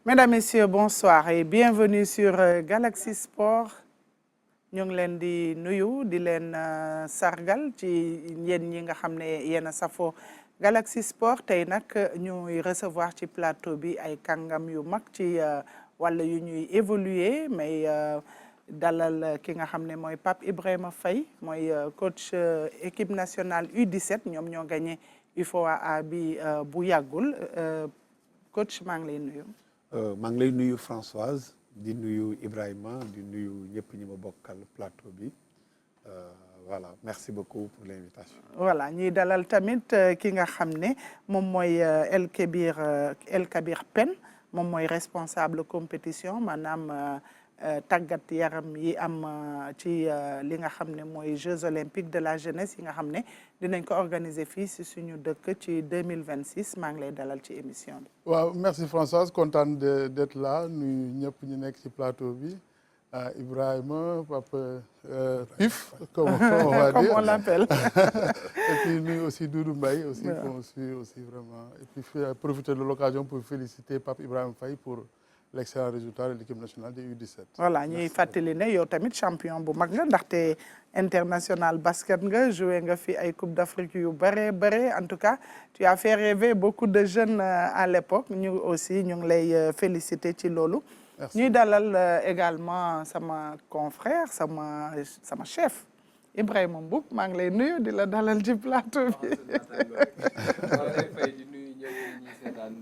Mesdames, Messieurs, bonsoir et bienvenue sur Galaxy Sport. ñu ngi leen di nuyu di leen sargal ci yéen ñi nga xam ne yéen a safoo Galaxy Sport tey nag ñuy recevoir ci plateau bi ay kàngam yu mag ci wàll yu ñuy évoluer mais dalal ki nga xam ne mooy Pape Ibrahima Faye mooy coach équipe nationale U17 ñoom ñoo gagné UFOA bi bu yàggul coach maa ngi lay nuyu. maa ngi lay nuyu Françoise di nuyu Ibrahima di nuyu ñëpp ñi ma bokkal plateau bi voilà merci beaucoup pour l'invitation. voilà ñuy dalal tamit ki nga xam ne moom mooy El Kabir Pen moom mooy responsable compétition maanaam tàggat yaram yi am ci li nga xam ne mooy Jeux olympiques de la jeunesse yi nga xam ne dinañ ko organiser fii si suñu dëkk ci 2026 maa ngi lay dalal ci émission bi. waaw merci Françoise content d'être là nuyu ñëpp ñu nekk ci plateau bi Ibrahima Papa Pif comme on va dire comme on l'appelle. et puis nuyu aussi Doudou Mbaye aussi qu'on suit aussi vraiment et puis profiter de l'occasion pour féliciter Pape Ibrahima Faye pour l'excellent résultat de l'équipe nationale des U17. voilà ñuy fàttali ne yow tamit champion bu mag nga ndaxte international basket nga joué nga fi ay coupe d'Afrique yu bare en tout cas tu as fait rêver beaucoup de jeunes à l'époque ñu aussi ñu ngi lay féliciter ci loolu. ñuy dalal également sama confrère sama chef Ibrahima Mboup maa ngi lay nuyu di la dalal ci plateau bi.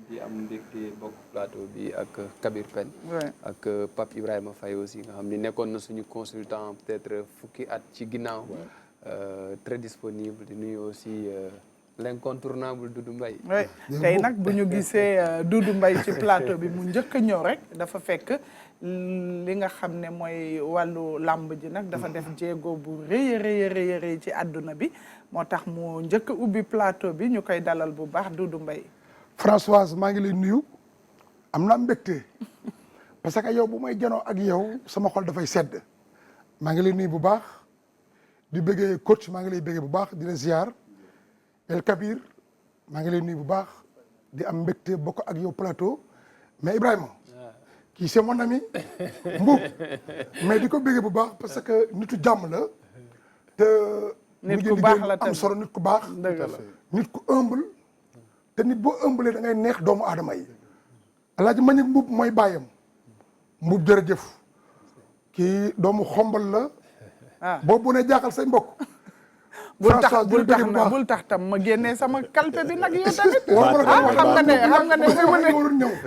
di am mbégte bokk plateau bi ak Kabir Pen ak Pape Ibrahima Faye aussi nga xam ni nekkoon na suñu consultant peut-être fukki at ci ginnaaw très disponible di nuyu aussi l'incontournable Doudou Mbaye. tey nag bu ñu gisee Doudou Mbaye ci plateau bi mu njëkk a ñëw rek dafa fekk li nga xam ne mooy wàllu làmb ji nag dafa def jéego bu rëy ci àdduna bi moo tax mu njëkk a ubbi plateau bi ñu koy dalal bu baax Doudou Mbaye. Françoise maa ngi lay nuyu am na mbégte parce que yow bu may janoo ak yow sama xol dafay sedd maa ngi lay nuyu bu baax di bëggee coach maa ngi lay bëggee bu baax di la ziar El Kabir maa ngi lay nuyu bu baax di am mbégte bokk ak yow plateau mais Ibrahima kii c'est mon ami Mboup mais di ko bëggee bu baax parce que nitu jàmm la te nit ku baax la am solo nit ku baax nit ku humble te nit boo ëmbalee da ngay neex doomu aadama yi Alaaji Mañik Mboup mooy bàyyam Mboup jërëjëf kii doomu xombal la boobu ne jaaxal say mbokk bul tax tam ma génnee sama kalpe bi nag yow tamit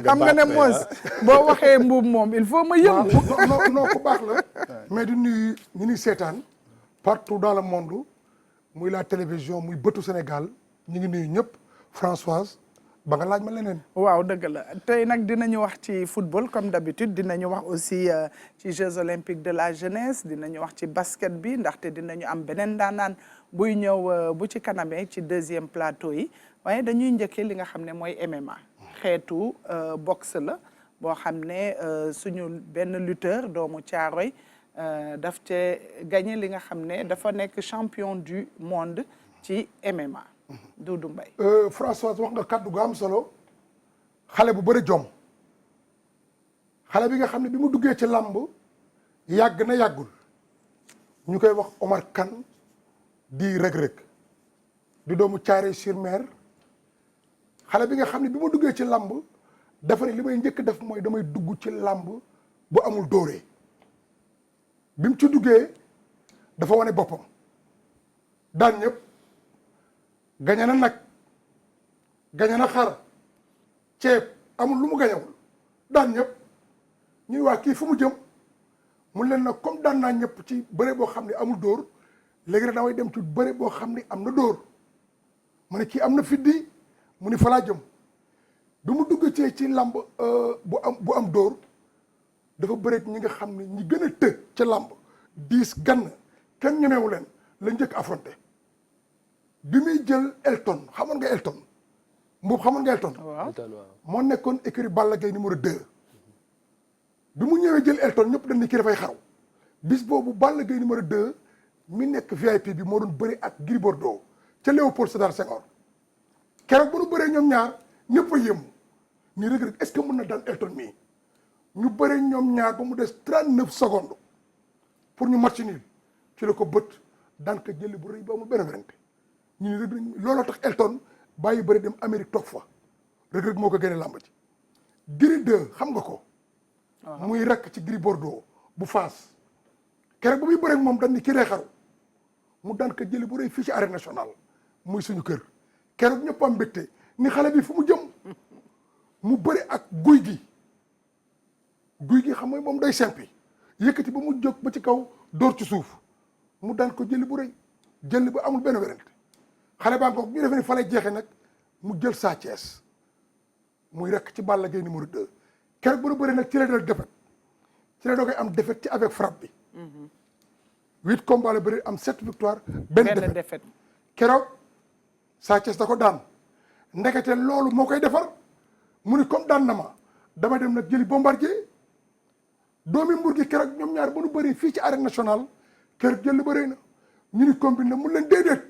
xam nga ne moos boo waxee Mboup moom il faut ma yëngu non ku baax la mais di nuyu ñu ni seetaan partout dans le monde muy la télévision muy bëtu Sénégal ñu ngi nuyu ñëpp Françoise ba nga laaj ma leneen. waaw dëgg la tey nag dinañu wax ci football comme d'habitude dinañu wax aussi ci Jeux olympiques de la jeunesse dinañu wax ci basket bi ndaxte dinañu am beneen daanaan buy ñëw bu ci kanamee ci deuxième plateau yi waaye dañuy njëkkee li nga xam ne mooy MMA xeetu boxe la boo xam ne suñu benn lutteur doomu Caaroy daf cee gagné li nga xam ne dafa nekk champion du monde ci MMA. Doudou Mbaye. Françoise wax nga kàddu gu am solo xale bu bëri jom xale bi nga xam ne bi mu duggee ci làmb yàgg na yàggul ñu koy wax Omar Kane di Reug di doomu Thiaroye-sur-Mer xale bi nga xam ne bi mu duggee ci làmb dafa ne li may njëkk def mooy damay dugg ci làmb bu amul dóoree bi mu ci duggee dafa wane boppam daan ñëpp. gañe na nag gañe na xar ceeb amul lu mu gañewul daan ñëpp ñuy waa kii fu mu jëm mu leen nag comme daan naa ñëpp ci bëre boo xam ne amul dóor léegi nag damay dem ci bëre boo xam ne am na dóor mu ne kii am na fiddi mu ni falaa jëm bi mu dugg ci làmb bu am dóor dafa bëre ñi nga xam ne ñi gën a të ci làmb 10 gann kenn ñemewu leen la njëkk affronté bi muy jël Elton xamoon nga Elton Mboup xamoon nga Elton moo nekkoon écurie Balla Gaye numéro 2 bi mu ñëwee jël Elton ñëpp dañ ni kii dafay xaru bis boobu Balla Gaye numéro 2 mi nekk VIP bi moo doon bëri ak Gris Bordeaux ca Léopold Sédar Senghor keroog bu nu bëree ñoom ñaar ñëpp a yéemu ni Reug Reug est-ce que mën na daan Elton mii ñu bëre ñoom ñaar ba mu des 39 secondes pour ñu match nul ci la ko bët daan ko jëli bu rëy ba amul benn werante ñu ne Reug Reug looloo tax Elton bàyyi bëri dem Amérique toog fa Reug Reug moo ko génne làmb ji. Gris 2 xam nga ko. muy rakk ci Gris Bordeaux bu Fass. keroog bu muy bëreeg moom dañ ni kii lay xaru mu daan ko jëli bu rëy fii ci arène nationale muy suñu kër keroog ñëpp am mbégte ni xale bi fu mu jëm mu bëri ak guy gi xam nga moom day sempi yëkkati ba mu jóg ba ci kaw dóor ci suuf mu daan ko jëli bu rëy jëli ba amul benn werante xale baa ngoog ñu defee ni fa lay jeexee nag mu jël Sa Thiès muy rek ci Balla Gaye numéro 2 keroog bu nu bëri nag ci la dal défaite ci la doo koy am défaite ci avec frappe bi 8 combats la bëri am 7 victoire benn défaite keroog Sa Thiès da ko daan ndekete loolu moo koy defar mu ni comme daan na ma dama dem nag jëli Bombardier doomi Mbour gi keroog ñoom ñaar ba nu bëri fii ci arène nationale keroog jël bëri na ñu ni combine na mu leen déedéet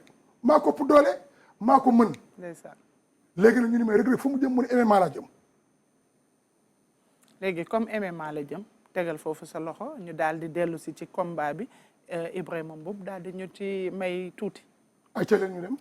maa ko ëpp doole maa ko mën léegi nag ñu ni may Reug Reug fu mu jëm mu ne MMA laa jëm léegi comme MMA la jëm tegal foofu sa loxo ñu daal di dellu si ci combat bi Ibrahima Mboup daal di ñu ci may tuuti ay ca leen ñu dem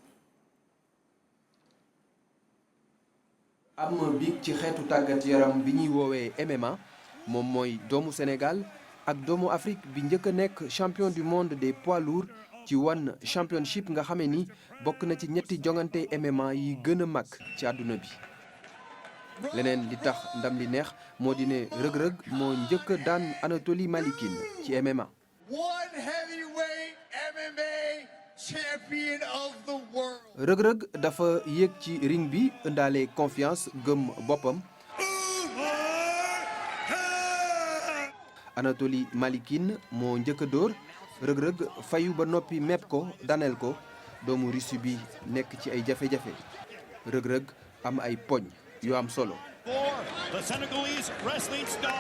am bi ci xeetu tàggat yaram bi ñuy woowee MMA moom mooy doomu Sénégal ak doomu Afrique bi njëkk a nekk champion du monde des poids lourds ci One Championship nga xamee ni bokk na ci ñetti jongante MMA yi gën a mag ci àdduna bi. leneen li tax ndam li neex moo di ne Reug Reug moo njëkk a daan Anatoly Malikin ci MMA. One heavyweight MMA champion of the world. Reug Reug dafa yéeg ci ring bi ëndaale confiance gëm boppam. Anatoly Malikin moo njëkk a dóor Reug Reug fayu ba noppi mepp ko daneel ko doomu Russie bi nekk ci ay jafe-jafe Reug Reug am ay poñ yu am solo. The Senegalese wrestling star.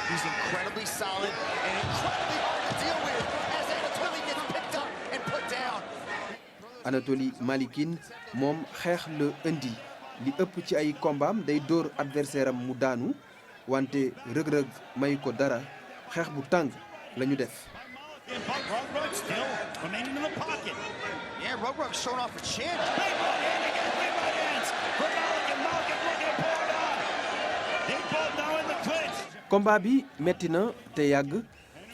He's incredibly solid and incredibly hard to deal with as Anatoly gets picked up and put down. Anatoly Malikin moom xeex la indi li ëpp ci ay kombaam day dóor adversaire am mu daanu wante Reug Reug may ko dara xeex bu tàng la ñu def. Reug Reug still remaining in the pocket. Yeah, Reug Reug showing off a chin. Big right hand again, big right hands. For Malikin looking to pour it on. They both now in the clinch. combat bi metti na te yàgg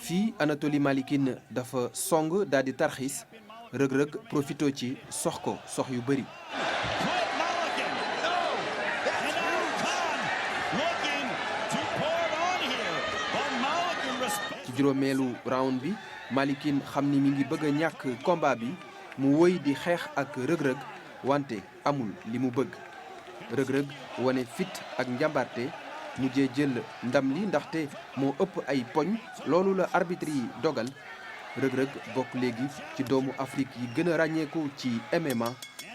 fii Anatoly Malikin dafa song daal di tarxiis Reug Reug profito ci sox ko sox yu bëri. Malikin, no. And now Khan looking to pour it on here. But Malikin respect. ci juróomeelu round bi Malikin xam ni mi ngi bëgg a ñàkk combat bi mu wëy di xeex ak Reug Reug wante amul li mu bëgg Reug Reug wane fit ak njàmbarte mujjee jël ndam li ndaxte moo ëpp ay poñ loolu la arbitre yi dogal Reug Reug bokk léegi ci doomu Afrique yi gën a ràññeeku ci MMA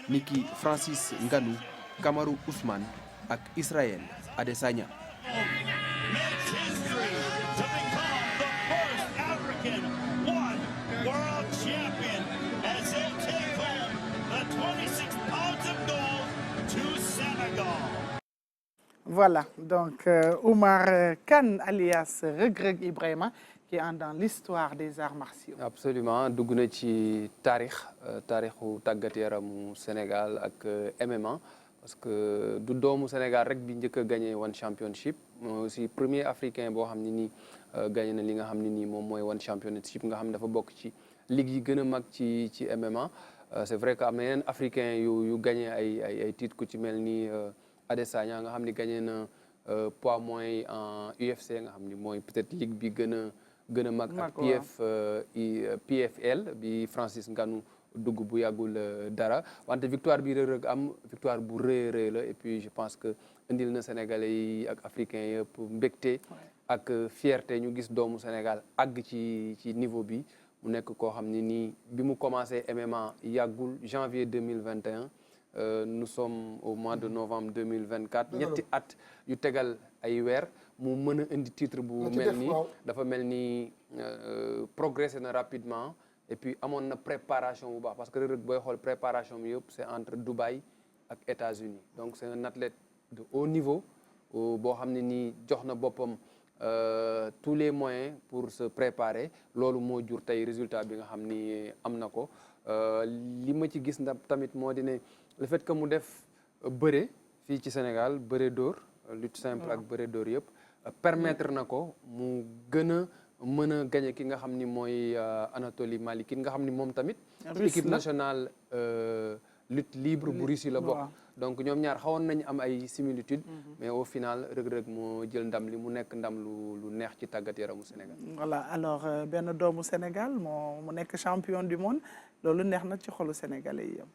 niki Francis Ngannou Kamaru Usman ak Israël Adesanya. Makes history to become the first African one world champion as they take home the 26 pounds of gold to Senegal. Voilà, donc Oumar Kane alias Reug Reug Ibrahima qui est dans l'histoire des arts martiaux. Absolument dugg na ci taarixu tàggat yaramu Sénégal ak MMA parce que du doomu Sénégal rek bi njëkk a gagné One Championship aussi premier africain boo xam ne nii gagné na li nga xam ne nii moom mooy One Championship nga xam ne dafa bokk ci ligue yi gën a mag ci MMA. C'est vrai que am na yeneen africain yu gagné ay titres ku ci mel ni Adesanya nga xam ni gagné na poids moins en UFC nga xam ni mooy peut-être ligue bi gën a mag ak PFL bi Francis Ngannou dugg bu yàggul dara wante victoire bi Reug Reug am victoire bu rëy la et puis je pense que indil na Sénégalais yi ak africains yëpp mbégte ak fierté ñu gis doomu Sénégal àgg ci niveau bi mu nekk koo xam ne nii bi mu commencé MMA yàggul janvier 2021 nous sommes au mois de novembre 2024 ñetti at yu tegal ay weer mu mën a indi titre bu mel nii dafa mel ni progressé na rapidement et puis amoon na préparation bu baax parce que Reug Reug booy xool préparation bi yëpp c'est entre Dubaï ak États-Unis donc c'est un athlète de haut niveau boo xam ne nii jox na boppam tous les moyens pour se préparer loolu moo jur tey résultat bi nga xam ni am na ko li ma ci gis ndax tamit moo di ne le fait que mu def bëre fii ci Sénégal bëre dóor lutte simple ak bëre dóor yëpp permettre na ko mu gën a mën a gagné ki nga xam ni mooy Anatoly Malikin nga xam ni moom tamit ci équipe nationale lutte libre bu Russie la bokk donc ñoom ñaar xawoon nañu am ay similitudes mais au final Reug Reug moo jël ndam li mu nekk ndam lu neex ci tàggat yaramu Sénégal. voilà alors benn doomu Sénégal mu nekk champion du monde loolu neex na ci xolu sénégalais yi yam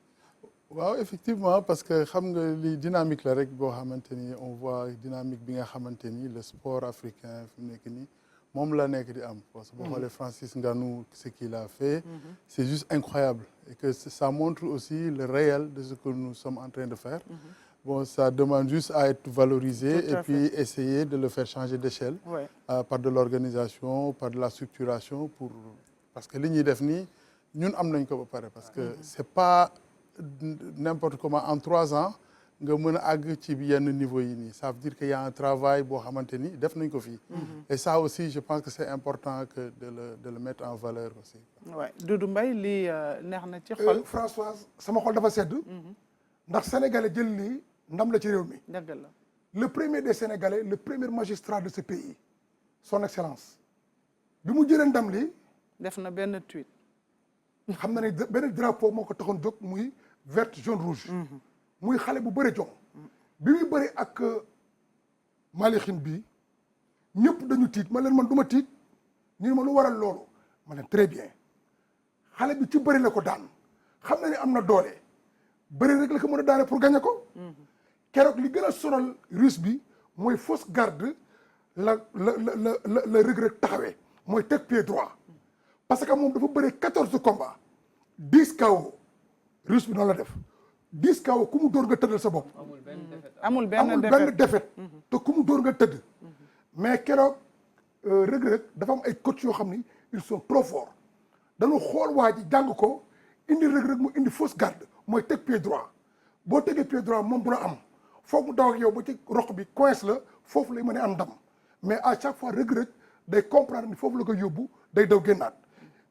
waaw effectivement parce que xam nga li dynamique la rek boo xamante ni on voit dynamique bi nga xamante ni le sport africain fi mu nekk nii moom la nekk di am parce que boo xoolee Francis Ngannou ce qu'il a fait c'est juste incroyable et que ça montre aussi le réel de ce que nous sommes en train de faire bon ça demande juste à être valorisé et puis essayer de le faire changer d'échelle par de l'organisation par de la structuration pour parce que li ñuy def nii ñun am nañ ko ba pare parce que c'est pas n'importe comment en 3 ans nga mën a àgg ci yenn niveau yi nii ça veut dire que y a un travail boo xamante ni def nañ ko fii et ça aussi je pense que c'est important que de le mettre en valeur aussi ouais Doudou Mbaye lii neex na ci xol Françoise sama xol dafa sedd ndax sénégalais jël lii ndam la ci réew mi dëgg la le premier des sénégalais le premier magistrat de ce pays son excellence bi mu jëlee ndam li def na benn tweet xam na ne benn drapeau moo ko taxoon jóg muy vert jaune rouge muy xale bu bëre jom bi muy bëri ak Malikin bi ñëpp dañu tiit ma leen man du ma tiit ñu ne ma lu waral loolu ma leen très bien xale bi ci bëri la ko daan xam na ne am na doole bëri rek la ko mën a daane pour gagner ko keroog li gën a sonal russe bi mooy fausse garde la Reug Reug taxawee mooy teg pied droit parce que moom dafa bëri 14 combats 10 KO russe bi noonu la def 10 KO ku mu dóor nga tëddal sa bopp. amul benn défaite te ku mu dóor nga tëdd. mais keroog Reug Reug dafa am ay coach yoo xam ni ils sont trop forts dañu xool waa ji jàng ko indi Reug Reug mu indi fausse garde mooy teg pied droit boo tegee pied droit moom du la am foog mu daw ak yow ba ci roq bi coince la foofu lay mën a am ndam mais à chaque fois Reug Reug day comprendre ni foofu la ko yóbbu day daw génnaat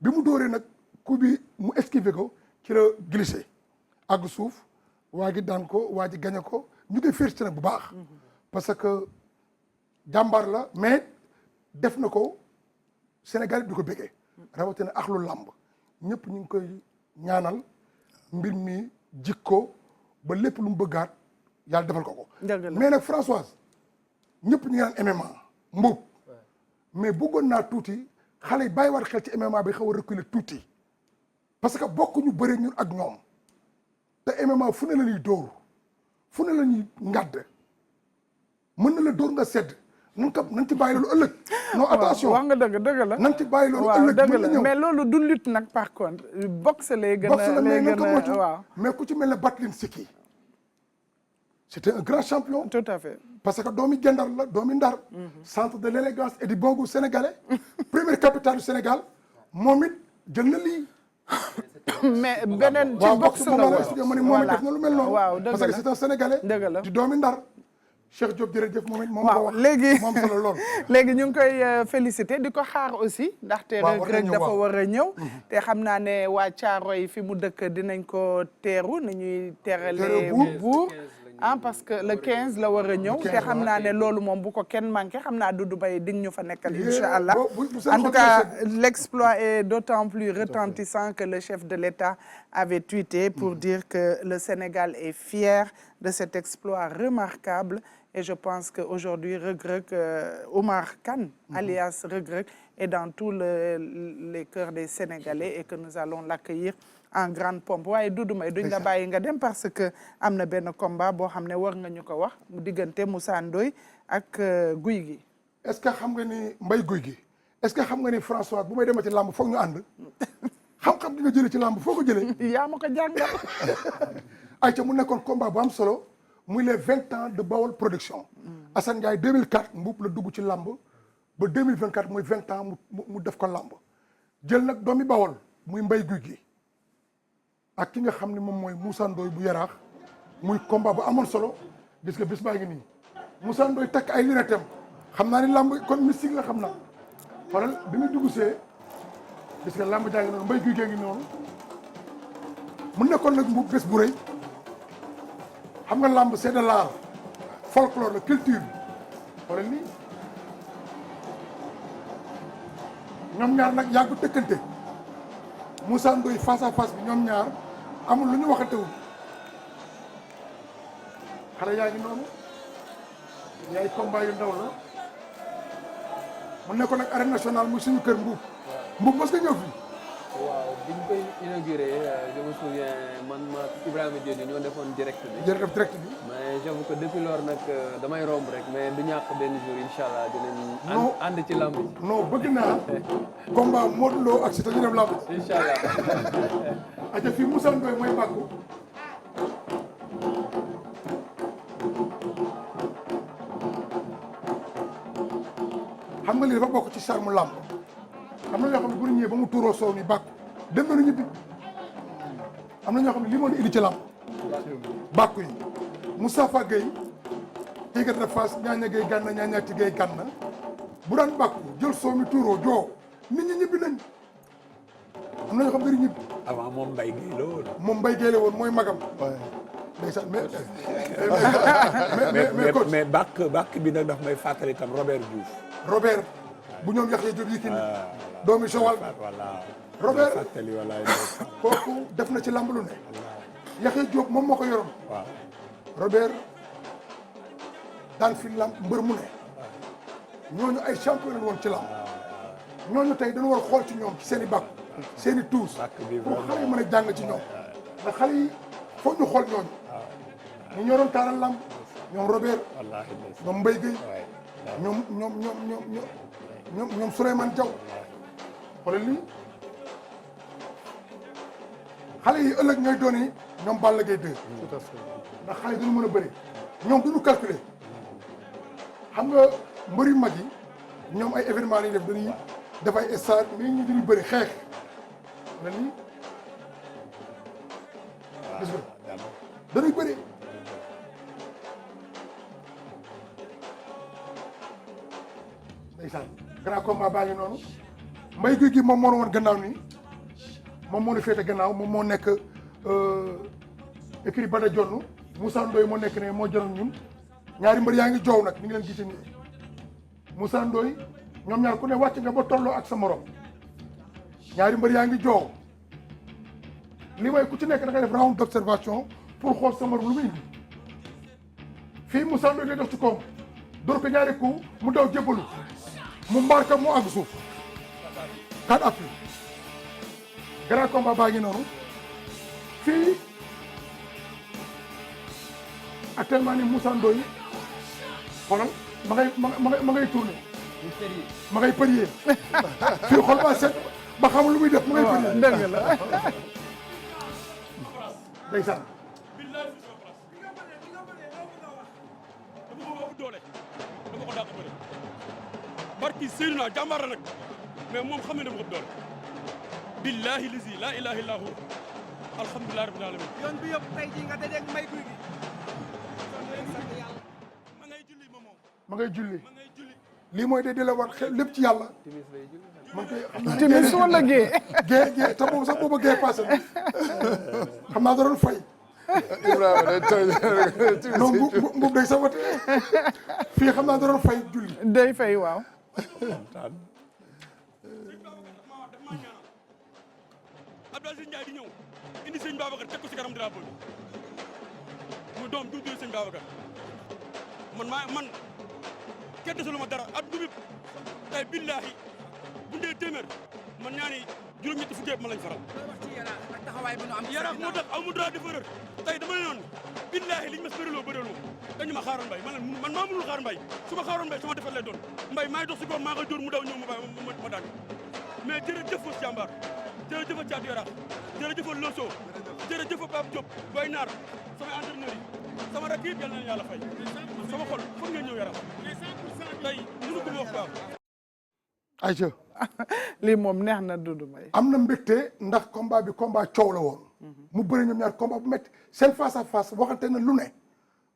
bi mu dóoree nag coup bi mu esquiver ko ci la glissé àgg suuf. waa ji daan ko waa ji gañe ko ñu koy félicité nag bu baax parce que jàmbaar la mais def na ko Sénégal di ko béggee rawatina axlu làmb ñëpp ñu ngi koy ñaanal mbir mi jikko ba lépp lu mu bëggaat yàlla defal ko mais nag Françoise ñëpp ñu ngi naan MMA mbuub mais bëggoon naa tuuti xale yi bàyyi war xel ci MMA bi xaw a reculer tuuti parce que bokkuñu bëre ñun ak ñoom te MMA fu ne la ñuy dóor fu ne la ñuy ngàdd mën na la dóor nga sedd nañ ci bàyyi loolu ëllëg. non attention wax nga dëgg la. nañ ci bàyyi loolu ëllëg mën na ñëw mais loolu du lutte nag par contre boxe lay gën a lay gën a waaw mais ku ci mel ne Batlin Siki c'était un grand champion. tout à fait. parce que doomi Gendar la doomi Ndar. centre de l'élégance et du bon goût sénégalais. première capitale du Sénégal moom it jël na lii. mais beneen ci boxe la woon ma ne moom it def na lu mel noonu. waaw dëgg la parce que c'est un sénégalais. dëgg la di doomi Ndar. Cheikh Diop jërëjëf moom it moom waaw wax léegi moom solo lool. léegi ñu ngi koy féliciter di ko xaar aussi. ndaxte Reug Reug dafa war a ñëw. te xam naa ne waa Thiaroye fi mu dëkk dinañ ko teeru ni ñuy teeralee buur parce que le 15 la war a ñëw. te xam naa ne loolu moom bu ko kenn manqué xam naa Doudou Mbaye di ñu fa nekkal incha allah. en tout cas l'exploit est d'autant plus retentissant que le chef de l'État avait tweeté pour dire que le Sénégal est fier de cet exploit remarquable. Et je pense qu'aujourd'hui, Reug Reug, Omar Kane, alias Reug Reug, est dans tous les cœurs des Sénégalais et que nous allons l'accueillir en grande pompe. waaye Doudou Mbaye duñ la bàyyi nga dem parce que am na benn combat boo xam ne war nga ñu ko wax mu diggante Moussa Ndoye ak Guy gi. est-ce que xam nga ni Mbaye Guy gi est-ce que xam nga ni François bu may demee ci làmb foog ñu ànd xam-xam di nga jëlee ci làmb foo ko jëlee. yaa ma ko jàngal. ayca mu nekkoon combat bu am solo. muy les 20 ans de Bawol production. Assane Ndiaye 2004 mbuub la dugg ci lamb ba 2024 muy 20 ans mu def ko lamb jël nag doomi Bawol muy Mbaye Guy gi ak ki nga xam ne moom mooy Moussa Ndoye bu yaraax muy combat bu amoon solo gis nga bis baa ngi nii Moussa Ndoye takk ay lunettes am xam naa ni lamb kon mystique la xam naa xoolal bi muy dugg see gis nga lamb jaa ngi noonu mbay guy gee ngi noonu mu nekkoon nag bu bés bu rëy xam nga lamb c'est de l'art folklore la culture xoolal nii ñoom ñaar nag yàggu tëkkante Moussa Ndoye face à face bi ñoom ñaar amul lu ñu waxatewul xale yaa ngi noonu yaay combat yu ndaw la mu nekkoon nag arène nationale muy suñu kër Mbuub mos nga ñëw fii. waaw biñ koy inauguré je me souviens man ma Ibrahima Diop ñoo defoon direct bi. jërëjëf direct bi. mais j'avoue que depuis lors nag damay romb rek mais du ñàkk benn jour incha allah dinañ. non ànd ci lamb ji. non bëgg naa. combat Modou Lo ak Siteu ñu dem lamb ji. incha allah. aja fii Moussa Ndoye mooy bàkku. xam nga lii dafa bokk ci charme lamb. am na ñoo xam ne bu ñu ñëwee ba mu tuuroo soow ni bàkku dem nañu ñibbi am na ñoo xam ne lii moo ñu indi ci lamb bàkku yi Moustapha Gueye Tigre de Fass ñaaña Gueye gànna ñaañaati Gueye gànna bu daan bàkku jël soow mi tuuroo joo nit ñi ñibbi nañ am na ñoo xam ne dañuy ñibbi. avant moom Mbaye Gueye la woon. moom Mbaye Gueye la woon mooy magam. ndeysaan mais bàkk bi nag daf may fàttali tam Robert Diouf. Robert bu ñoom Yaxya Diop Yékini doomi Joal voilà Robert fàttali wala kooku def na ci lamb lu ne Yaxya Diop moom moo ko yoroon waaw Robert daan fi lamb mbër mu ne ñooñu ay champion lañ woon ci lamb ñooñu tey dañu war a xool ci ñoom ci seen i bàkk seen i tuus pour xale yi mën a jàng ci ñoom ndax xale yi foog ñu xool ñooñu ñu ñoo doon taaral lamb ñoom Robert ñoom Mbaye Gueye ñoom Souleymane Diaw xoolal lii xale yi ëllëg ñooy doon yi ñoom Balla Gaye 2 tout à fait ndax xale yi duñu mën a bëri ñoom duñu calculer xam nga mbëri mag yi ñoom ay événement lañuy def dañuy def ay stade mais ñu duñu bëri xeex xoolal lii gis nga dañuy bëri ndeysaan grand combat baa ngi noonu Mbaye Gueye gi moom moo woon gannaaw nii moom moo ñu féete gannaaw moom moo nekk écrit Bada Jonn Moussa Ndoye moo nekk ne moo jëloon ñun ñaari mbër yaa ngi joow nag ñu ngi leen gisee nii Moussa Ndoye ñoom ñaar ku ne wàcc nga ba tolloo ak sa morom ñaari mbër yaa ngi joow li may ku ci nekk da ngay def round d'observation pour xool sa morom lu muy indi fii Moussa Ndoye day def ci koom door ko ñaari coup mu daw jébbalu mu mbaar ka mu àgg suuf 4 appui grand combat baa ngi noonu fii actuellement ni Moussa Ndoye xoolal ma ngay tourné ma ngay përier fii xool ba set ba xamul lu muy def ma ngay përier dëgg la ndeysaan dama ko dàq bëri barki Seydina jàmbaar la nag mais moom xam ne dama ko doole billahi lazi la ilaha illa hu alhamdulilah rabbil alamin yoon bi yëpp tey jii nga dajeeg Mbaye Gueye gi ma ngay julli ma moom ma ngay julli ma ngay julli lii mooy de la war xel lépp ci yàlla man koy xam naa timis wala gée gée te moom sax booba gée passé na xam naa da doon fay Ibrahima day tooñ non mbuub day sabote fii xam naa da doon fay julli day fay waaw Abdou Aziz Ndiaye di ñëw indi sëñ Babacar teg ko si kanam drapeau bi mu doom du sëñ Babacar man kenn desalu ma dara at dugub tey billahi bu ndee téeméer man ñaani juróom-ñetti fukki yëpp ma lañ faral. ak taxawaay bi nu am Yaraax moo tax aw ma droit de erreur tey dama ne noonu billahi liñ ma bëreloo bëreloo dañu ma xaaroon mbay man maa mënul xaar mbay su ma xaaroon mbay sama defar lay doon mbay maa ngi dox si koom maa nga dóor mu daw ñëw ma daan mais jërëjëf Fos jàmbaar jërëjëf Thiatou Yaraax jërëjëf Loso jërëjëf Pape Diop Boy Naar sama entraîneur yi sama rakk yëpp yal na yàlla fay sama xol foog nga ñëw Yaraax tey mënu ko ma wax baax Aïcha lii moom neex na Doudou Mbaye am na mbégte ndax combat bi combat coow la woon mu bëri ñoom ñaar combat bu métti seen face à face waxante na lu ne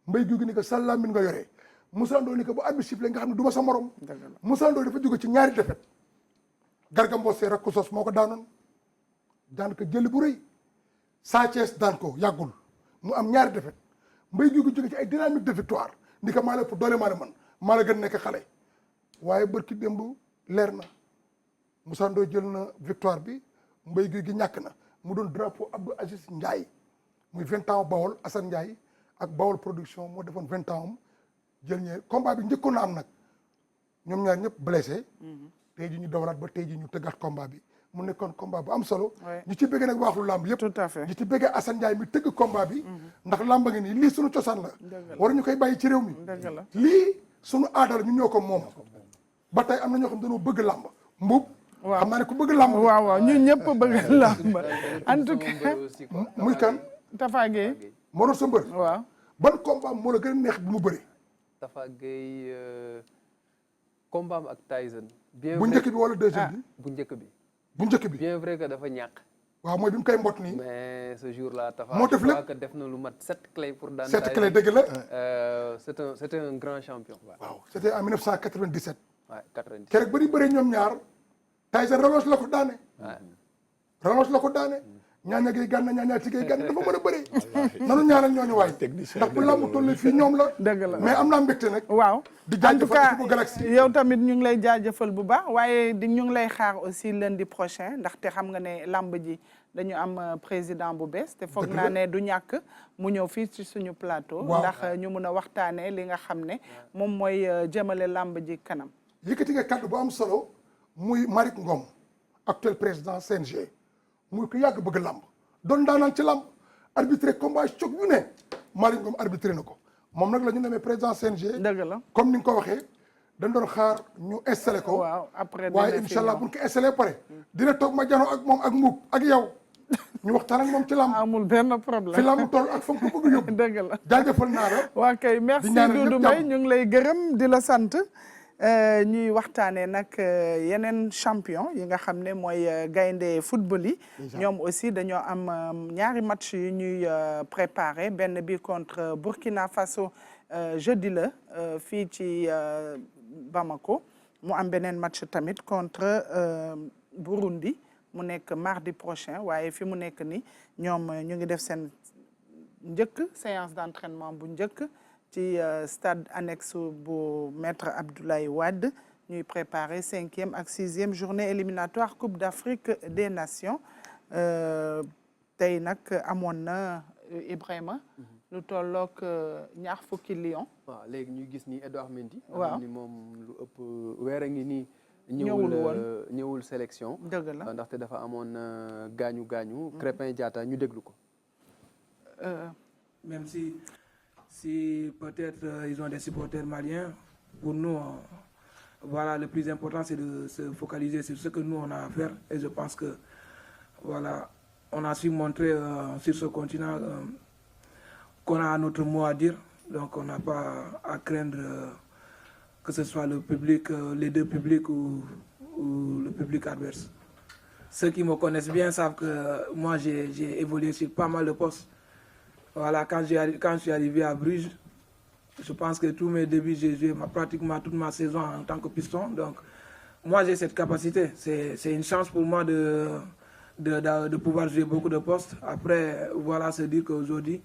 Mbaye Gueye gi ni ko sa làmmiñ nga yore Moussa Ndoye ni ko bu arbitre sifflé nga xam ne du ma sa morom Moussa Ndoye dafa jóge ci ñaari defet Garga Mbossé rakku sos moo ko daanoon daan ko jël bu rëy Sa Thiès daan ko yàggul mu am ñaari defet Mbaye Gouy Gui jóge ci ay dynamique de victoire ni ko maa la ëpp doole maa la mën maa la gën nekk xale waaye bërki démb leer na Moussa Ndoye jël na victoire bi Mbaye Gouy Gui ñàkk na mu doon drapeau Abdou Aziz Ndiaye muy 20 ans Bawol Assane Ndiaye ak Bawol production moo defoon 20 ans am jël ñee combat bi njëkkoon na am nag ñoom ñaar ñëpp blessé tey ji ñu dawalaat ba tey ji ñu tëggaat combat bi mu nekkoon combat bu am solo ñu ci bëggee nag waaxlu lamb yëpp tout à fait ñu ci bëggee Assane Ndiaye mi tëgg combat bi ndax lamba ngi nii lii suñu cosaan la war ñu koy bàyyi ci réew mi lii suñu aada la ñu ñoo ko moom ba tey am na ñoo xam dañoo bëgg làmb mbub xam naa ne ku bëgg làmb waaw ñun ñëpp bëgg làmb en tout cas muy kan Tafa Gueye moo doon sa mbër waaw ban combat moo la gën a neex bi mu bëri Tafa Gueye combat am ak Tyson bien bu njëkk bi wala deuxième bi bu njëkk bi bu njëkk bi bien vrai que dafa ñàkk waaw mooy bi mu koy mbot nii mais ce jour là Tafa moo def lépp je crois que def na lu mat 7 clés pour daan 7 clés dëgg la c'était un grand champion waaw c'était en 1997 waaw 97 keroog ba ñu bëree ñoom ñaar Tyson relance la ko daane relance la ko daane ñaaña gay gànna ñaaña ci gay gànna dafa mën a bëree nanu ñaanal ñooñu waay ndax bu lamb toll fii ñoom la dëgg la mais am naa mbégte nag waaw di en tout cas jaajëfal Galaxy yow tamit ñu ngi lay jaajëfal bu baax waaye ñu ngi lay xaar aussi lundi prochain ndaxte xam nga ne lamb ji dañu am président bu bees te foog naa ne du ñàkk mu ñëw fii ci suñu plateau ndax ñu mun a waxtaanee li nga xam ne moom mooy jëmale lamb ji kanam yëkkati nga kàddu bu am solo muy Malick Ngom actuel président CNG muy ku yàgg bëgg lamb doon daanaan ci lamb arbitré combat choc yu ne Malick Ngom arbitré na ko moom nag la ñu demee président CNG dëgg la comme ni nga ko waxee dañ doon xaar ñu installé ko waaw après waaye incha allah bu ñu ko installé pare dina toog ma janoo ak moom ak mbuub ak yow ñu waxtaan ak moom ci lamb amul benn problème fi lamb toll ak fa nga ko bëgg yóbbu dëgg la jaajëfal naa la waa kay merci Doudou Mbaye ñu ngi lay gërëm di la sant ñuy waxtaanee nag yeneen champion yi nga xam ne mooy gaynde football yi ñoom aussi dañoo am ñaari match yu ñuy préparé benn bi contre Burkina Faso jeudi la fii ci Bamako mu am beneen match tamit contre Burundi mu nekk mardi prochain waaye fi mu nekk ni ñoom ñu ngi def seen njëkk séance d'entraînement bu njëkk ci stade annexe bu maître Abdoulaye Wade ñuy préparer 5e ak 6e journée éliminatoire Coupe d'Afrique des Nations tey nag amoon na Ibrahima lu tollook ñaar fukki lion waaw léegi ñuy gis ni Edouard Mendy waaw ni moom lu ëpp weer a ngi nii ñëwul sélection dëgg la ndaxte dafa amoon gaañu Crépin Diatta ñu déglu ko même si peut-être ils ont des supporters maliens, pour nous, voilà, le plus important, c'est de se focaliser sur ce que nous, on a à faire. Et je pense que, voilà, on a su montrer sur ce continent qu'on a notre mot à dire. Donc, on n'a pas à craindre que ce soit le public, les deux publics ou le public adverse. Ceux qui me connaissent bien savent que moi, j'ai évolué sur pas mal de postes. Voilà, quand je suis arrivé à Bruges, je pense que tous mes débuts, j'ai joué pratiquement toute ma saison en tant que piston. Donc, moi, j'ai cette capacité. C'est une chance pour moi de pouvoir jouer beaucoup de postes. Après, voilà, se dire qu'aujourd'hui,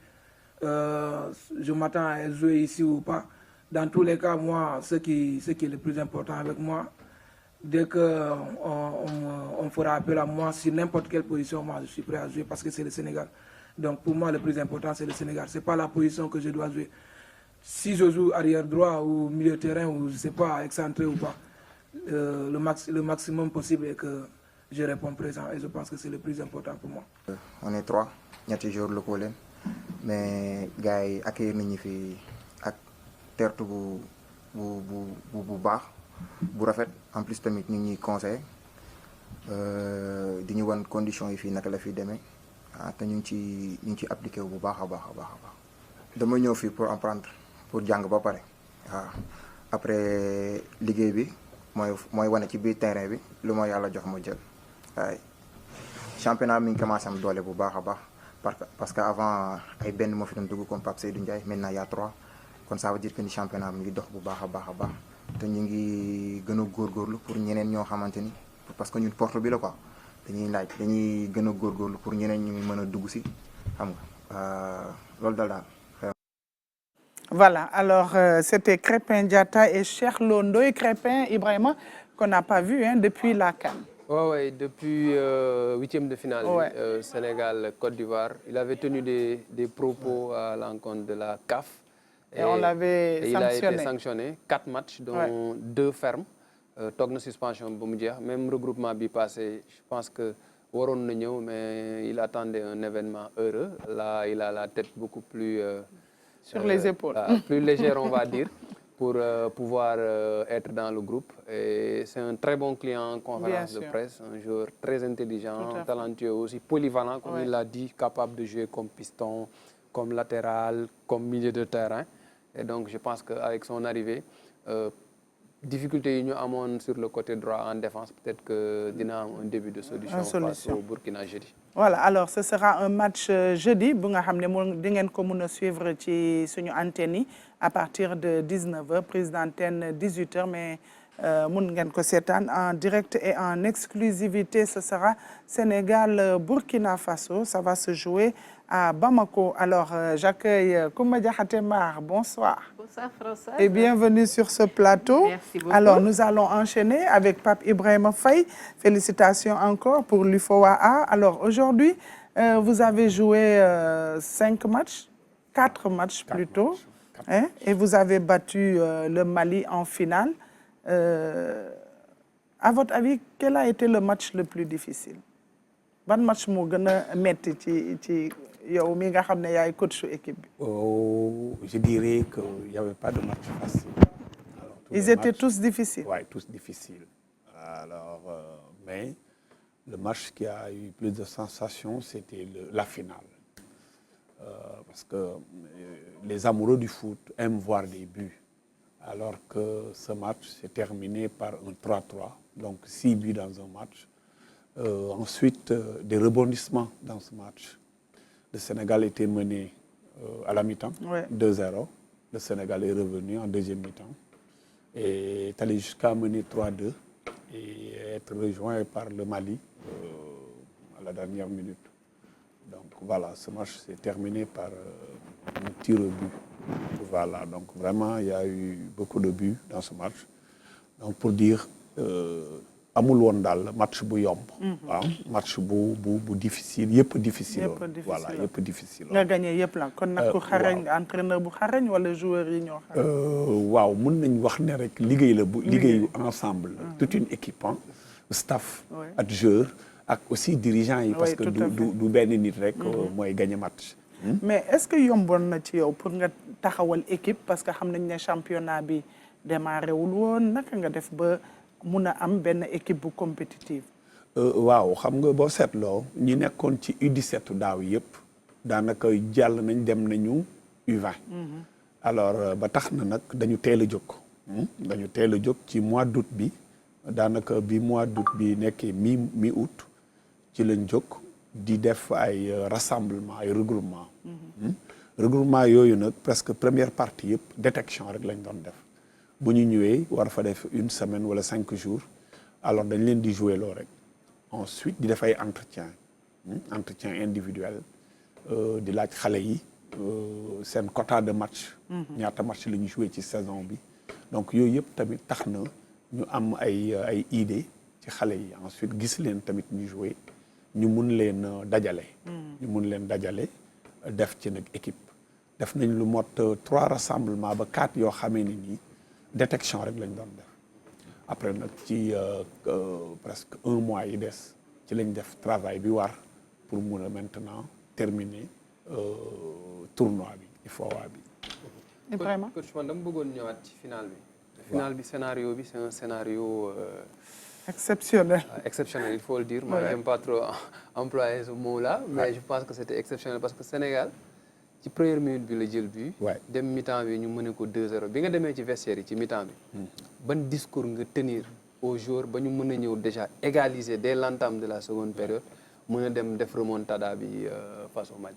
je m'attends à jouer ici ou pas. Dans tous les cas, moi, ce qui est le plus important avec moi, dès qu'on fera appel à moi sur n'importe quelle position, moi, je suis prêt à jouer parce que c'est le Sénégal. Donc pour moi, le plus important, c'est le Sénégal. Ce n'est pas la position que je dois jouer. Si je joue arrière droit ou milieu terrain, ou je ne sais pas, excentré ou pas, le maximum possible est que je réponds présent. Et je pense que c'est le plus important pour moi. On est 3, ñetti jours locaux leen mais gars yi accueillir nañu fi ak tertu bu baax bu rafet en plus tamit ñu ñuy conseil di ñu wan conditions yi fii naka la fi demee. te ñu ngi ci appliqué wu bu baax a baax. dama ñëw fii pour apprendre pour jàng ba pare waaw après liggéey bi mooy wane ci biir terrain bi lu ma yàlla jox ma jël waaye championnat mi ngi commencé am doole bu baax a baax parce que avant ay benn moo fi doon dugg comme Pape Seydou Ndiaye maintenant y a 3 kon ça veut dire que ni championnat mi ngi dox bu baax a baax a baax te ñu ngi gën a góorgóorlu pour ñeneen ñoo xamante ni parce que ñun porte bi la quoi dañuy gën a góorgóorlu pour ñeneen ñu mën a dugg si xam nga loolu daal. Voilà, alors c'était Crépin Diatta et Cheikh Lo Ndoye Crépin Ibrahima qu'on n'a pas vu depuis la CAN. Oui, depuis huitième de finale, Sénégal, Côte d'Ivoire. Il avait tenu des propos à l'encontre de la CAF. Et on l'avait sanctionné. Il a été sanctionné, 4 matchs, dont 2 fermes. Toog na suspension ba mu jeex même regroupement bi passé je pense que waroon na ñëw mais il attendait un événement heureux. Là, il a la tête beaucoup plus... sur les épaules. Plus légère, on va dire, pour pouvoir être dans le groupe. Et c'est un très bon client en conférence de presse, un joueur très intelligent, talentueux aussi, polyvalent, comme il l'a dit, capable de jouer comme piston, comme latéral, comme milieu de terrain. Et donc, je pense qu'avec son arrivée, difficulté ñu amoon sur le côté droit en défense, peut-être que dina am un début de solution face au Burkina jeudi. Voilà, alors ce sera un match jeudi bu nga xam ne di ngeen ko mën a suivre ci suñu antenne yi à partir de 19h prise d'antenne 18h mais mun ngeen ko seetaan en direct et en exclusivité. Ce sera Sénégal Burkina Faso, ça va se jouer à Bamako. Alors j'accueille Koumba Diakhaté Mar, bonsoir. Bonsoir François. Et bienvenue sur ce plateau. Merci beaucoup. Alors nous allons enchaîner avec Pape Ibrahima Faye. Félicitations encore pour l'UFOA. Alors aujourd'hui, vous avez joué 5 matchs, 4 matchs plutôt, hein, et vous avez battu le Mali en finale. À votre avis, quel a été le match le plus difficile? Ban match moo gën a metti ci yow mi nga xam ne yaay coach équipe bi? Je dirais qu'il n'y avait pas de match facile. Alors, ils étaient tous difficiles. Oui, tous difficiles. Alors, mais le match qui a eu plus de sensations, c'était la finale. Parce que les amoureux du foot aiment voir des buts. Alors que ce match s'est terminé par un 3-3, donc 6 buts dans un match. Ensuite, des rebondissements dans ce match. Le Sénégal était mené à la mi-temps, 2-0. Le Sénégal est revenu en deuxième mi-temps et est allé jusqu'à mener 3-2 et être rejoint par le Mali à la dernière minute. Donc voilà, ce match s'est terminé par un tir au but. Voilà, donc vraiment, il y a eu beaucoup de buts dans ce match. Donc pour dire, amul woon daal match bu yomb. waaw match bu difficile yëpp difficile woon. voilà yëpp difficile woon. nga gagné yëpp la kon nag ku xarañ entraîneur bu xarañ wala joueurs yi ñoo xarañ. waaw mun nañ wax ne rek liggéey la bu liggéeyu ensemble. toute une équipe staff. ak joueurs ak aussi dirigeants yi. parce que du benn nit rek. mooy gagné match. mais est-ce que yomboon na ci yow pour nga taxawal équipe parce que xam nañ ne championnat bi démarré wul woon naka nga def ba mun a am benn équipe bu compétitive. waaw xam nga boo seetloo ñi nekkoon ci U17 daaw yëpp daanaka jàll nañ dem nañu U20. alors ba tax na nag dañu teel a jóg. dañu teel a jóg ci mois d'août bi daanaka bi mois d'août bi nekkee mi août ci lañ jóg di def ay rassemblement ay regroupement. regroupement yooyu nag presque première partie yëpp détection rek lañ doon def. bu ñu ñëwee war fa def 1 semaine wala 5 jours alors dañ leen di jouer loo rek ensuite di def ay entretien individuel di laaj xale yi seen quota de match ñaata match la ñu joué ci saison bi donc yooyu yëpp tamit tax na ñu am ay idée ci xale yi ensuite gis leen tamit ñu joué ñu mun leen dajale def ci nag équipe def nañ lu mot 3 rassemblements ba 4 yoo xamee ni nii détection rek lañ doon def après nag ci presque 1 mois yi des ci lañ def travail bi war pour mun a maintenant terminer tournoi bi IFOA bi. Ibrahima coach man dama bëggoon ñëwaat ci finale bi. finale bi scénario bi c'est un scénario exceptionnel. Exceptionnel, il faut le dire. Moi, j'aime pas trop employer ce mot-là, mais je pense que c'était exceptionnel parce que Sénégal ci première minute bi la jël but. dem mi-temps bi ñu mëne ko 2-0 bi nga demee ci vestiaire yi ci mi-temps bi. ban discours nga tenir aux joueurs ba ñu mën a ñëw déjà égaliser dès l'entame de la seconde période mën a dem def remontada bi face au Mali.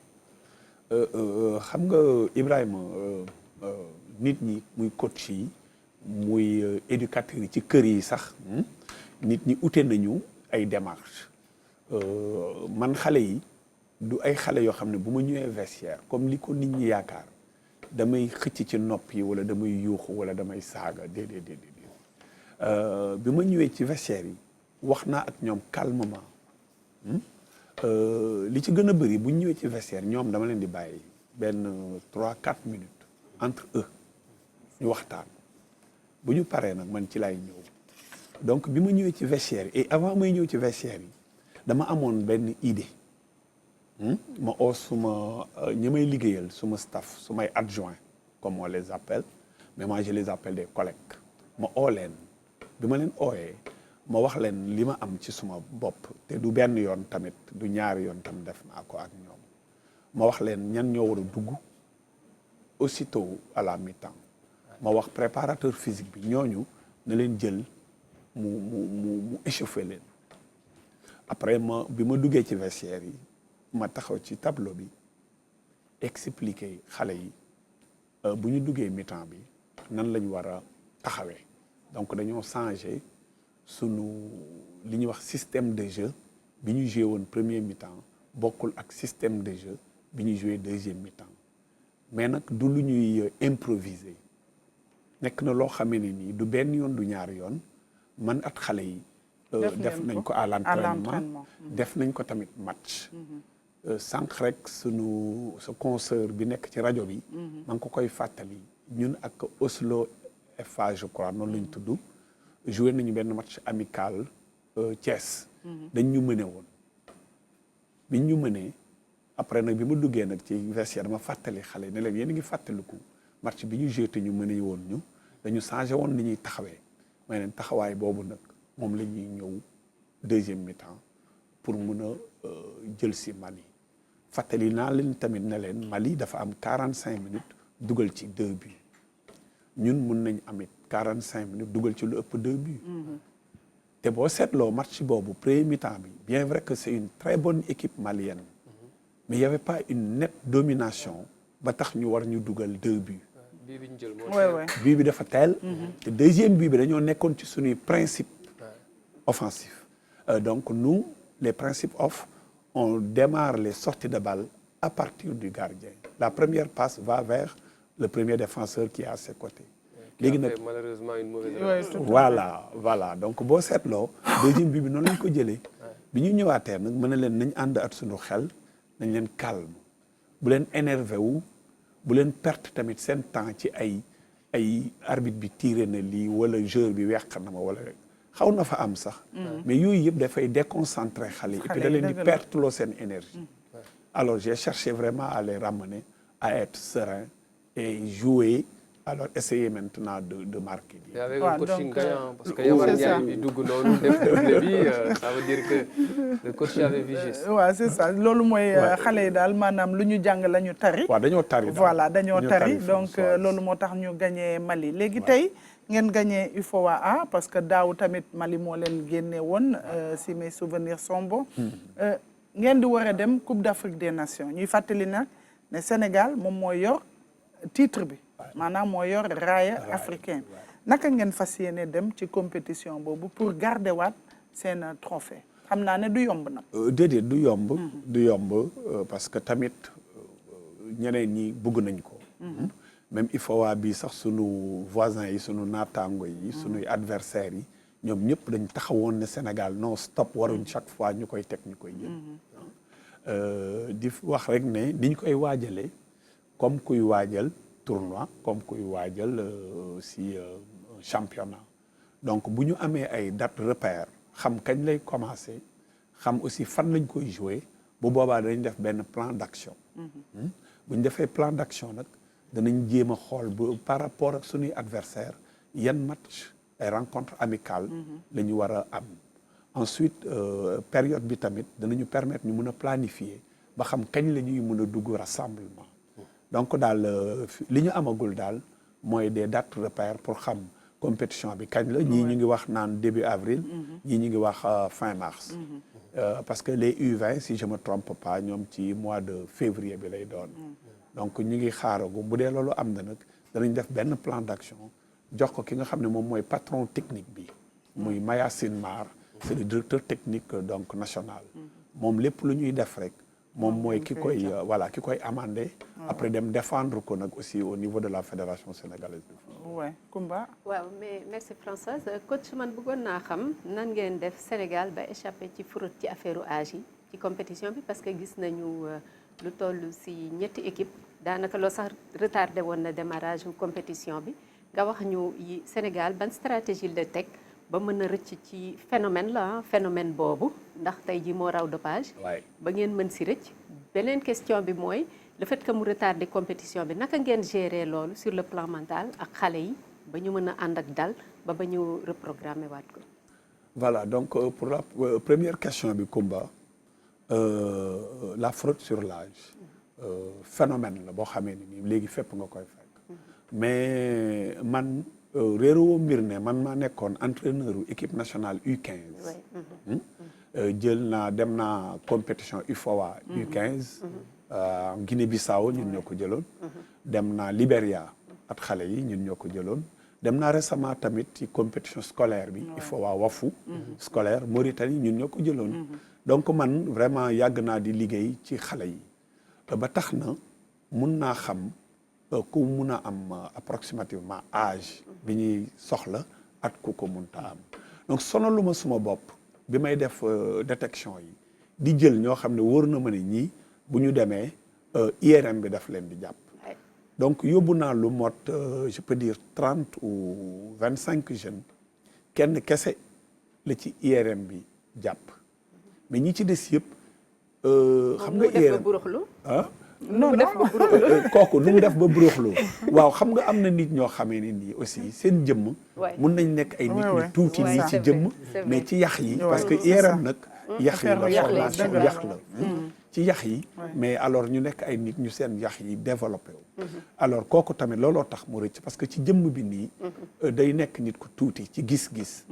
xam nga Ibrahima nit ñi muy coach yi muy éducateurs yi ci kër yi sax nit ñi ute nañu ay démarches man xale yi du ay xale yoo xam ne bu ma ñëwee vestiaire comme li ko nit ñi yaakaar damay xëcc ci nopp yi wala damay yuuxu wala damay saaga déedéet bi ma ñëwee ci vestiaire yi wax naa ak ñoom calmement li ci gën a bëri bu ñu ñëwee ci vestiaire ñoom dama leen di bàyyi benn 3-4 minutes entre eux ñu waxtaan bu ñu paree nag man ci laay ñëw donc bi ma ñëwee ci vestiaire yi et avant may ñëw ci vestiaire yi dama amoon benn idée ma oo suma ñi may liggéeyal suma staff sumay adjoint comme on les appelle mais moi je les appelle des collègues ma oo leen bi ma leen ooyee ma wax leen li ma am ci suma bopp te du benn yoon tamit du ñaari yoon tam def naa ko ak ñoom ma wax leen ñan ñoo war a dugg aussitôt à la mi-temps ma wax préparateur physique bi ñooñu na leen jël mu échauffer leen après bi ma duggee ci vestiaire yi ma taxaw ci tableau bi expliquer xale yi bu ñu duggee mi-temps bi nan lañ war a taxawee donc dañoo changer sunu li ñuy wax système de jeu bi ñu joué woon premier mi-temps bokkul ak système de jeu bi ñu joué deuxième mi-temps mais nag du lu ñuy improviser nekk na loo xamee ne nii du benn yoon du ñaari yoon man at xale yi def nañ ko à l'entraînement def nañ ko tamit match sànq rek sa consoeur bi nekk ci rajo bi ma ngi ko koy fàttali ñun ak Oslo FA je crois noonu lañ tudd joué nañu benn match amical Thiès dañ ñu mëne woon biñ ñu mënee après nag bi ma duggee nag ci vestiaire dama fàttali xale ne leen yéen a ngi fàttaliku match bi ñu joué te ñu mëne woon ñu dañu changé woon ni ñuy taxawee may leen taxawaay boobu nag moom la ñuy ñëw deuxième mi-temps pour mun a jël si Mali fàttali naa leen tamit ne leen Mali dafa am 45 minutes dugal ci 2 buts ñun mun nañ amit 45 minutes dugal ci lu ëpp 2 buts te boo seetloo match boobu premier mi-temps bi bien vrai que c'est une très bonne équipe malienne mais il y avait pas une nette domination ba tax ñu war ñu dugal 2 buts bii bi dafa teel te deuxième but bi dañoo nekkoon ci suñuy principe offensif donc nous les principes off on démarre les sorties de balle à partir du gardien la première passe va vers le premier défenseur qui est à ses côtés léegi nag malheureusement une mauvaise voilà donc boo seetloo deuxième but bi noonu lañ ko jëlee bi ñu ñëwaatee nag mën na leen nañ ànd at suñu xel nañ leen calme bu leen énervé wu bu leen perte tamit seen temps ci ay arbitre bi tiré na lii wala joueur bi weq na ma wala xaw na fa am sax mais yooyu yëpp dafay déconcentrer xale yi et puis da leen di perte loo seen énergie alors j'ai cherché vraiment à les ramener à être serein et jouer alors essayer maintenant de marquer. Et avec un coaching gagnant, parce que Yamar Ndiaye bi dugg noonu def doublé bi ça veut dire que le coach avait vigé. waaw c'est ça loolu mooy xale yi daal maanaam lu ñu jàng la ñu tari. waaw dañoo tari voilà dañoo tari donc loolu moo tax ñu gagné Mali léegi tey ngeen gagné UFOA A parce que daaw tamit Mali moo leen génne woon si mes souvenirs sont bons. ngeen di war a dem Coupe d'Afrique des Nations ñuy fàttali nag ne Sénégal moom mooy yor titre bi. maanaam moo yor raaya africain naka ngeen fas yéene dem ci compétition boobu pour garder waat seen trophée xam naa ne du yomb nag. déedéet du yomb parce que tamit ñeneen ñi bëgg nañ ko. même UFOA bi sax sunu voisins yi sunu naataango yi. sunuy adversaires yi ñoom ñëpp dañ taxawoon ne Sénégal non stop waruñ chaque fois ñu koy teg ñu koy jël. di wax rek ne diñ koy waajalee comme kuy waajal. tournoi comme kuy waajal aussi championnat donc bu ñu amee ay date repère xam kañ lay commencer xam aussi fan lañ koy jouer bu boobaa dañ def benn plan d'action bu ñu defee plan d'action nag danañ jéem a xool bu par rapport ak suñuy adversaire yan match ay rencontre amicale la ñu war a am ensuite période bi tamit danañu permettre ñu mën a planifier ba xam kañ la ñuy mën a dugg rassemblement donc daal li ñu amagul daal mooy des dates repères pour xam compétition bi kañ la ñii ñu ngi wax naan début avril ñii ñu ngi wax fin mars parce que les U20 si je me trompe pas ñoom ci mois de février bi lay doon donc ñu ngi xaaragu bu dee loolu am na nag danañ def benn plan d'action jox ko ki nga xam ne moom mooy patron technique bi muy Mayacine Mar c'est le directeur technique donc national moom lépp lu ñuy def rek moom mooy ki koy voilà ki koy amandé après dem défendre ko nag aussi au niveau de la fédération sénégalaise de football. Ouais Koumba. waaw mais merci Françoise coach man bëggoon naa xam nan ngeen def Sénégal ba échappé ci fraude ci affaire âge yi ci compétition bi parce que gis nañu lu toll si ñetti équipe daanaka loo sax retardé woon na démarrage compétition bi nga wax ñu Sénégal ban stratégie la teg ba mën a rëcc ci phénomène boobu ndax tey ji moo raw dopage ba ngeen mën si rëcc beneen question bi mooy le fait que mu retardé compétition bi naka ngeen gérer loolu sur le plan mental ak xale yi ba ñu mën a ànd ak dal ba ñu reprogrammer waat ko. Voilà donc pour la première question bi Koumba la fraude sur l'âge phénomène la boo xamee ni nii léegi fépp nga koy fekk mais man réeroo mbir ne man maa nekkoon entraîneur u équipe nationale U15 jël naa dem naa compétition UFOA U15 Guinée-Bissau ñun ñoo ko jëloon dem naa Libéria at xale yi ñun ñoo ko jëloon dem naa récemment tamit ci compétition scolaire bi UFOA Wafu scolaire Mauritanie ñun ñoo ko jëloon donc man vraiment yàgg naa di liggéey ci xale yi ba tax na mun naa xam ku mun a am approximativement âge bi ñuy soxla at ku ko munta am donc sonaluma suma bopp bi may def détection yi di jël ñoo xam ne wóor na ma ne ñii bu ñu demee IRM bi daf leen di jàpp donc yóbbu naa lu mot je peux dire 30 ou 25 jeunes kenn kese la ci IRM bi jàpp mais ñi ci des yëpp xam nga IRM ah non kooku nu mu def ba buruxlu waaw xam nga am na nit ñoo xamee ne nii aussi seen jëmm mun nañ nekk ay nit ñu tuuti nii ci jëmm mais ci yax yi parce que IRM nag yax yi la formation yax la ci yax yi mais alors ñu nekk ay nit ñu seen yax yi développé wu alors kooku tamit looloo tax mu rëcc parce que ci jëmm bi nii day nekk nit ku tuuti ci gis-gis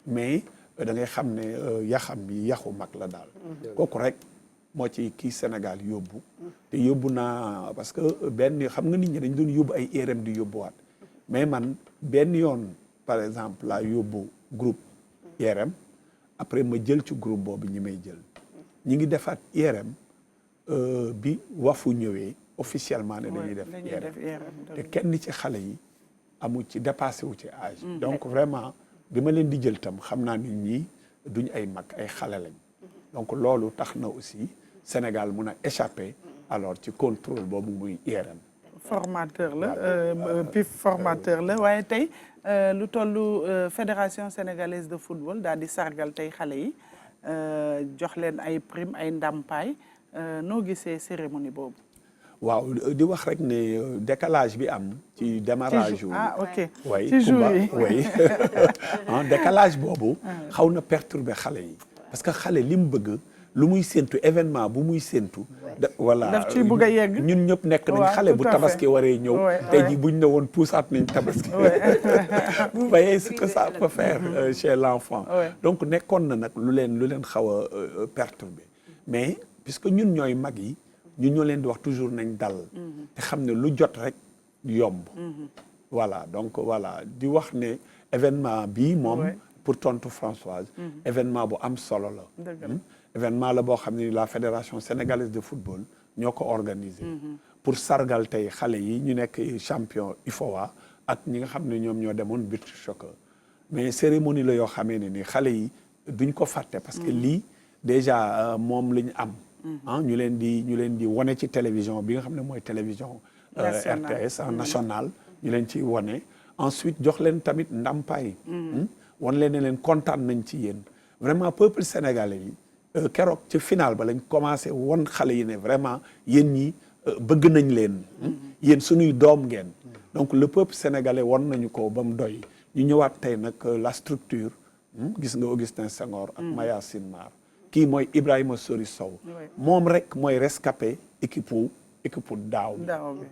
mais da ngay xam ne yaxam bi yaxu mag la daal kooku rek moo ci kii Sénégal yóbbu te yóbbu naa parce que benn xam nga nit ñi dañ doon yóbbu ay IRM di yóbbuwaat mais man benn yoon par exemple laa yóbbu groupe IRM après ma jël ci groupe boobu ñi may jël ñi ngi defaat IRM bi Wafu ñëwee officiellement ne dañuy def IRM te kenn ci xale yi amu ci dépassé wu ci âge donc vraiment bi ma leen di jël tam xam naa nit ñi duñ ay mag ay xale lañ donc loolu tax na aussi Sénégal mun a échappé alors ci contrôle boobu muy IRM formateur la PIF formateur la waaye tey lu tollu fédération sénégalaise de football daal di sargal tey xale yi jox leen ay prime ay ndàmpaay noo gisee cérémonie boobu waaw di wax rek ne décalage bi am ci démarrage ok way ci jour yi way décalage boobu xaw na perturber xale yi parce que xale li mu bëgg lu muy séentu événement bu muy séentu voilà daf ci bëgg a yegg ñun ñëpp nekk nañ xale bu tabaski waree ñëw tey jii buñ ne woon puusaat nañ tabaski vous voyez ce que ça peut faire chez l'enfant donc nekkoon na nag lu leen xaw a perturber mais puisque ñun ñooy mag yi ñun ñoo leen di wax toujours nañ dal te xam ne lu jot rek yomb voilà donc voilà di wax ne événement bii moom pour tontu Françoise événement bu am solo la événement la boo xam ne la fédération sénégalaise de football ñoo ko organisé pour sargal tey xale yi ñu nekk champion UFOA ak ñi nga xam ne ñoom ñoo demoon beach soccer mais cérémonie la yoo xamee ne ni xale yi duñ ko fàtte parce que lii déjà moom la ñu am ñu leen di wane ci télévision bi nga xam ne mooy télévision RTS national ñu leen ci wane ensuite jox leen tamit ndàmpaay wan leen ne leen kontaan nañ ci yéen vraiment peuple sénégalais yi keroog ci final ba lañ commencé won xale yi ne vraiment yéen ñi bëgg nañ leen yéen suñuy doom ngeen donc le peuple sénégalais won nañu ko ba mu doy ñu ñëwaat tey nag la structure gis nga Augustin Senghor ak Mayacine Mar kii mooy Ibrahima Sori Sow moom rek mooy rescapé équipe wu équipe pour daaw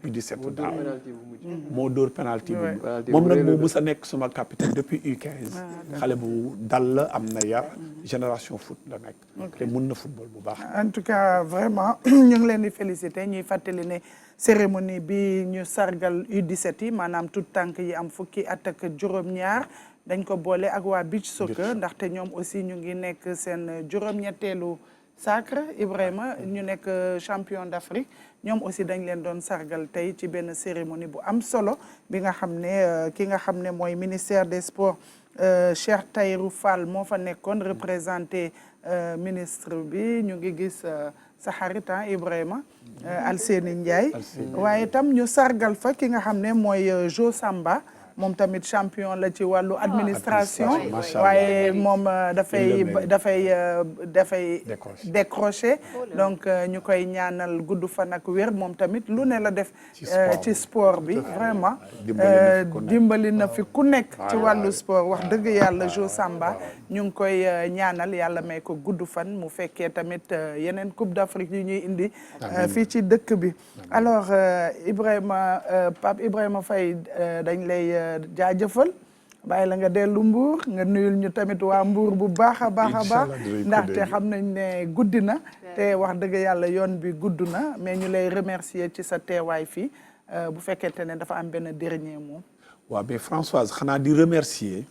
bi U17 daaw moo moo dóor penalty bi moom nag moo mës a nekk suma capitaine depuis U15 xale bu dal la am na yar génération foot la nekk te mun na football bu baax en tout cas vraiment ñu ngi leen di féliciter ñuy fàttali ne cérémonie bi ñu sargal U17 yi maanaam tout tànk yi am fukki at ak juróom-ñaar dañ ko boole ak waa beach soccer ndaxte ñoom aussi ñu ngi nekk seen juróom-ñetteelu sacre Ibrahima ñu nekk champion d'Afrique ñoom aussi dañ leen doon sargal tey ci benn cérémonie bu am solo bi nga xam ne ki nga xam ne mooy ministère des sports Cheikh Tahirou Fall moo fa nekkoon représenté ministre bi ñu ngi gis sa xarit Ibrahima Alseni Ndiaye waaye tam ñu sargal fa ki nga xam ne mooy Jo Samba moom tamit champion la ci wàllu administration waaye moom dafay décroché donc ñu koy ñaanal gudd fan ak wér moom tamit lu ne la def ci sport bi vraiment dimbali na fi ku nekk ci wàllu sport wax dëgg yàlla Jo Samba ñu ngi koy ñaanal yàlla may ko gudd fan mu fekkee tamit yeneen coupe d'Afrique yi ñuy indi fii ci dëkk bi alors Ibrahima Pape Ibrahima Faye dañ lay jaajëfal bàyyi la nga dellu Mbour nga nuyul ñu tamit waa Mbour bu baax a baax a baax ndaxte xam nañ ne guddi na te wax dëgg yàlla yoon bi gudd na mais ñu lay remercier ci sa teewaay fii bu fekkente ne dafa am benn dernier mot. waaw mais Françoise xanaa di remercier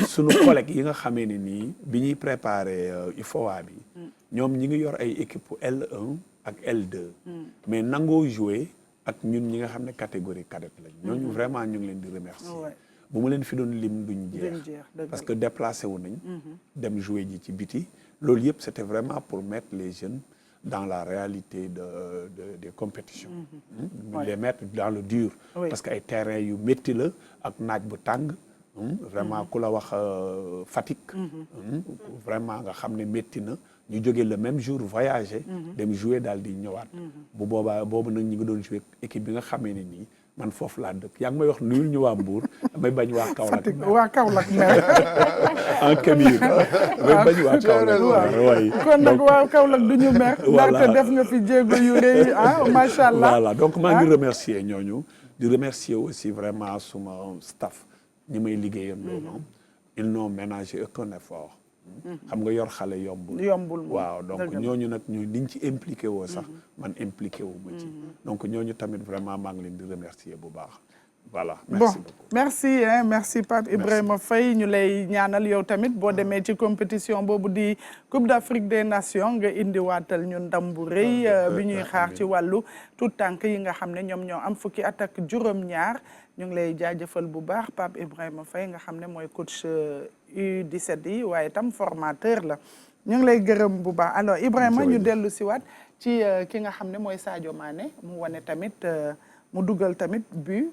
sunu collègues yi nga xamee ne nii bi ñuy préparer UFOA bi ñoom ñi ngi yor ay équipe L1 ak L2 mais nangoo jouer ak ñun ñi nga xam ne catégorie cadette lañ ñooñu vraiment ñu ngi leen di remercier bu ma leen fi doon lim duñ jeex parce que déplacé wu nañ dem jouer ji ci biti loolu yëpp c'était vraiment pour mettre les jeunes dans la réalité des compétitions les mettre dans le dur parce que ay terrain yu métti la ak naaj bu tàng vraiment ku la wax Fatick vraiment nga xam ne métti na ñu jógee le même jour voyager dem jouer daal di ñëwaat bu boobaa boobu nag ñi nga doon jouer équipe bi nga xamee ne nii man foofu laa dëkk yaa ngi may wax nuyul ñu waa Mbour damay bañ waa Kaolack waa Kaolack mer en Camille damay bañ waa Kaolack waay kon nag waa Kaolack du ñu mer ndaxte def nga fi jéego yu rëy macha allah voilà donc maa ngi remercier ñooñu di remercier aussi vraiment suma staff ñi may liggéeyam loolu ils n'ont ménagé aucun effort xam nga yor xale yombul waaw donc ñooñu nag ñu niñ ci impliqué woo sax man impliqué wu ma ci donc ñooñu tamit vraiment maa ngi leen di remercier bu baax voilà merci beaucoup merci Pape Ibrahima Faye ñu lay ñaanal yow tamit boo demee ci compétition boobu di Coupe d'Afrique des Nations nga indi waatal ñu ndam bu rëy bi ñuy xaar ci wàllu tout tànk yi nga xam ne ñoom ñoo am fukki at ak juróom-ñaar ñu ngi lay jaajëfal bu baax Pape Ibrahima Faye nga xam ne mooy coach U17 yi waaye tam formateur la ñu ngi lay gërëm bu baax alors Ibrahima ñu dellu si waat ci ki nga xam ne mooy Sadio Mané mu wane tamit mu dugal tamit but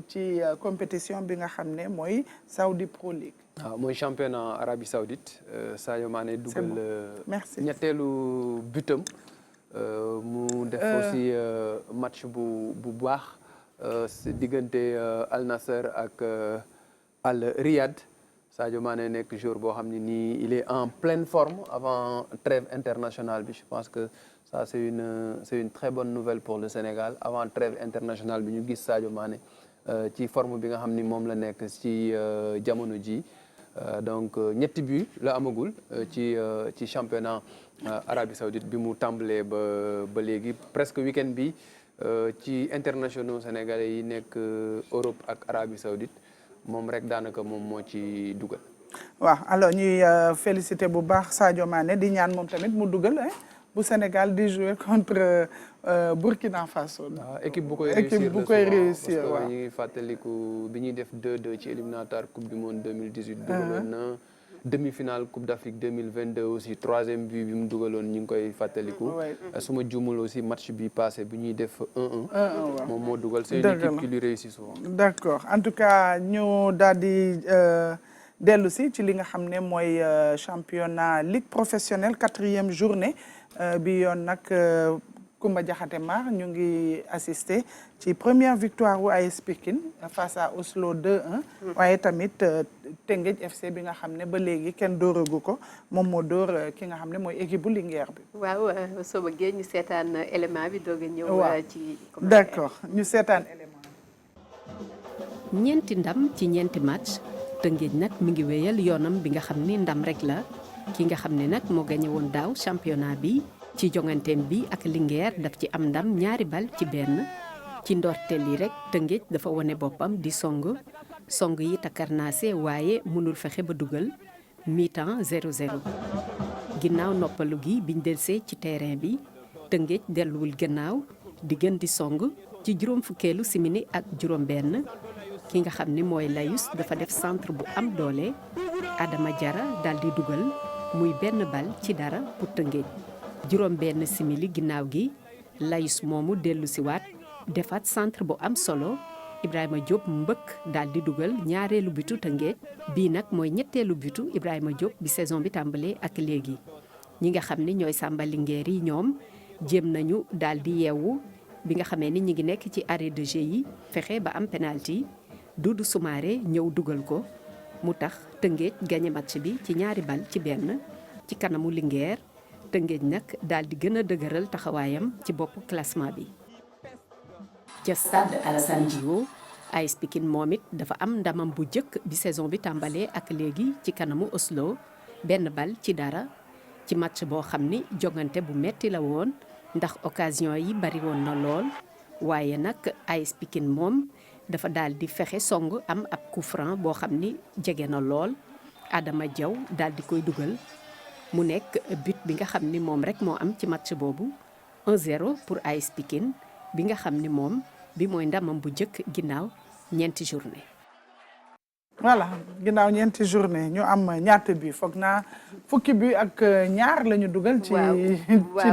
ci compétition bi nga xam ne mooy Saudi Pro League. waaw mooy championnat Arabie Saoudite Sadio Mané dugal ñetteelu butam mu def aussi match bu baax si diggante Al Nassr ak Al Riyad Sadio Mané nekk joueur boo xam ne nii il est en pleine forme avant trêve internationale bi je pense que ça c'est une très bonne nouvelle pour le Sénégal avant trêve internationale bi ñu gis Sadio Mané ci forme bi nga xam ni moom la nekk ci jamono ji donc ñetti but la amagul ci championnat Arabie Saoudite bi mu tàmbalee ba léegi presque week-end bi ci internationaux sénégalais yi nekk Europe ak Arabie Saoudite moom rek daanaka moom moo ci dugal. waaw alors ñuy féliciter bu baax Sadio Mané di ñaan moom tamit mu dugal bu Sénégal di jouer contre Burkina Faso. équipe bu koy réussir parce que ñu ngi fàttaliku bi ñuy def 2-2 ci éliminatoire coupe du monde 2018. dugaloon na demi-finale coupe d'Afrique 2022 aussi troisième but bi mu dugaloon ñu ngi koy fàttaliku. su ma juumul aussi match bi passé bi ñuy def 1-1. moom moo dugal c'est une équipe qui lui réussit souvent. d'accord en tout cas ñu daal di dellu si ci li nga xam ne mooy championnat ligue professionnelle 4e journée bi yoon nag Koumba Diakhaté Mar ñu ngi assister ci première victoire wu AS Pikine face à Oslo 2-1 waaye tamit Teungueth FC bi nga xam ne ba léegi kenn dóoragu ko moom moo dóor ki nga xam ne mooy équipe bu Linguère bi. waaw soo bëggee ñu seetaan élément bi doog a ñëw. ci d'accord ñu seetaan élément bi. ñeenti ndam ci ñeenti match Teungueth nag mi ngi wéyal yoonam bi nga xam ni ndam rek la ki nga xam ne nag moo gagné woon daaw championnat bi ci jonganteem bi ak Linguère daf ci am ndam 2 bal ci 1 ci ndorteel yi rek Teungueth dafa wane boppam di song yi takarnaase waaye mënul fexe ba dugal mi-temps 0-0 ginnaaw noppalu gi biñ delsee ci terrain bi Teungueth delluwul gannaaw di gën di song ci juróom fukkeelu simili ak juróom benn ki nga xam ni mooy Layus dafa def centre bu am doole Adama Diarra daal di dugal muy 1 bal ci dara pour Teungueth juróom benn simili ginnaaw gi Layus moomu dellu si waat defaat centre bu am solo Ibrahima Diop mbëkk daal di dugal ñaareelu butu Teungueth bii nag mooy ñetteelu butu Ibrahima Diop bi saison bi tàmbalee ak léegi ñi nga xam ni ñooy Samba Linguère yi ñoom jéem nañu daal di yeewu bi nga xamee ni ñi ngi nekk ci arrêt de jeu yi fexe ba am penalty Doudou Soumaré ñëw dugal ko mu tax Teungueth gagné match bi ci 2 bal ci 1 ci kanamu Linguère Teungueth nag daal di gën a dëgëral taxawaayam ci boppu classement bi. ca stade Alassane Djigo AS Pikine moom it dafa am ndamam bu njëkk bi saison bi tàmbalee ak léegi ci kanamu Oslo 1 bal ci dara ci match boo xam ni jongante bu metti la woon ndax occasion yi bari woon na lool waaye nag AS Pikine moom dafa daal di fexe song am ab coup franc boo xam ni jege na lool Adama Diaw daal di koy dugal mu nekk but bi nga xam ni moom rek moo am ci match boobu 1-0 pour AS Pikine bi nga xam ni moom bi mooy ndamam bu njëkk ginnaaw 4 journée. voilà ginnaaw 4 journée ñu am ñaata bi foog naa fukki bi ak 2 la ñu dugal. ci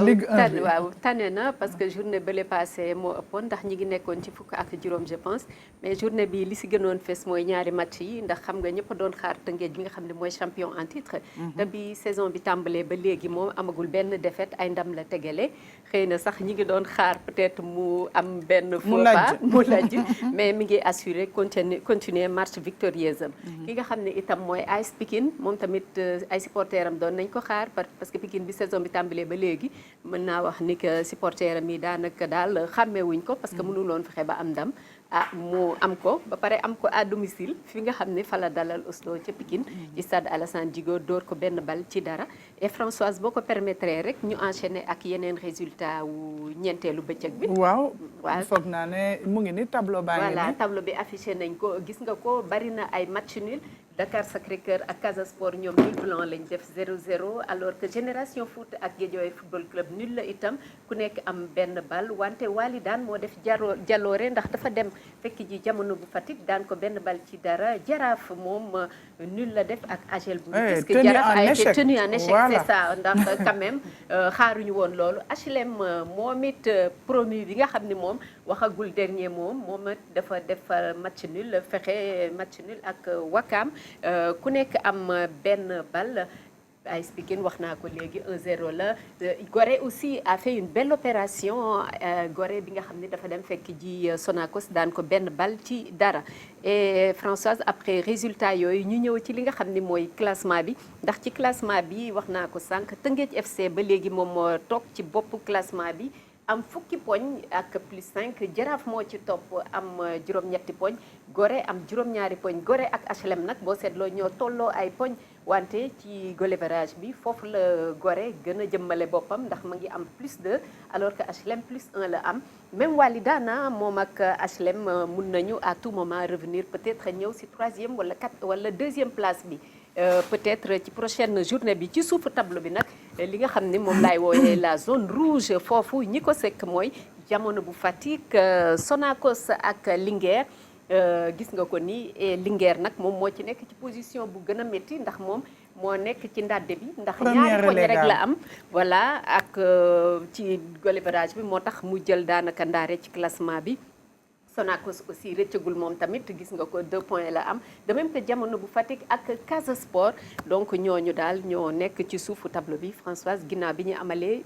Ligue 1 bi waaw tane na parce que journée bële passé moo ëppoon ndax ñi ngi nekkoon ci fukk ak juróom je pense mais journée bi li si gënoon fes mooy 2 match yi ndax xam nga ñëpp doon xaar Teungueth bi nga xam ne mooy champion en titre. te bi saison bi tàmbalee ba léegi moom amagul benn défaite ay ndam la tegale xëy na sax ñi ngi doon xaar peut-être mu am benn. mu lajj mu lajj mais mi ngi assuré continuer marche victorieuse. ki nga xam ne itam mooy AS Pikine moom tamit ay supporters am doon nañ ko xaar parce que Pikine bi saison bi tàmbalee ba léegi mën naa wax ni que supporters am yi daanaka daal xàmmewuñ ko parce que mënuloon fexe ba am ndam mu am ko ba pare am ko à domicile fi nga xam ne fa la dalal Oslo ca Pikine ci stade Alassane Djigo dóor ko 1 bal ci dara et Françoise boo ko permettre rek ñu enchaîner ak yeneen résultat wu ñeenteelu bëccëg bi. waaw foog naa ne mu ngi ni tableau baa ngi ni voilà tableau bi affiché nañ ko gis nga ko bari na ay match nul Dakar Sacré-Cœur ak Casa Sport ñoom nul blanc lañ def 0-0 alors que Génération Foot ak Guédiawaye Football Club nul la itam ku nekk am 1 bal wante Wali daan moo def jaloore ndax dafa dem fekk ji Jamono bu Fatick daan ko 1 bal ci dara Jaraaf moom nul la def ak AGEL bu parce que Jaraaf a été tenu en échec c'est ça ndax quand même xaaruñu woon loolu HLM moom it promu bi nga xam ne moom waxagul dernier moom it dafa def match nul fexe match nul ak Wakam ku nekk am 1 bal AS Pikine wax naa ko léegi 1-0 la Gorée aussi a fait une belle opération Gorée bi nga xam ne dafa dem fekk ji Sonacos daan ko 1 bal ci dara et Françoise après résultat yooyu ñu ñëw ci li nga xam ne mooy classement bi ndax ci classement bi wax naa ko sànq Teungueth FC ba léegi moom moo toog ci boppu classement bi am fukki poñ ak +5 Jaraaf moo ci topp am juróom-ñetti poñ Gorée am juróom-ñaari poñ Gorée ak HLM nag boo seetloo ñoo tolloo ay poñ wante ci goleverage bi foofu la Gorée gën a jëmmale boppam ndax mu ngi am +2 alors que HLM +1 la am même Walidana moom ak HLM mun nañu à tout moment revenir peut-être ñëw si 3e wala 2e place bi peut-être ci prochaine journée bi ci suufu tableau bi nag li nga xam ne moom laay wooyee la zone rouge foofu ñi ko sekk mooy Jamono bu Fatick Sonacos ak Linguère gis nga ko ni Linguère nag moom moo ci nekk ci position bu gën a métti ndax moom moo nekk ci ndàdde bi ndax ñaari poñ rek la am voilà ak ci goleverage bi moo tax mu jël daanaka ndaare ci classement bi Sonacos aussi rëccagul moom tamit gis nga ko 2 points la am de même que jamono bu Fatick ak Casa Sport donc ñooñu daal ñoo nekk ci suufu tableau bi Françoise ginnaaw bi ñu amalee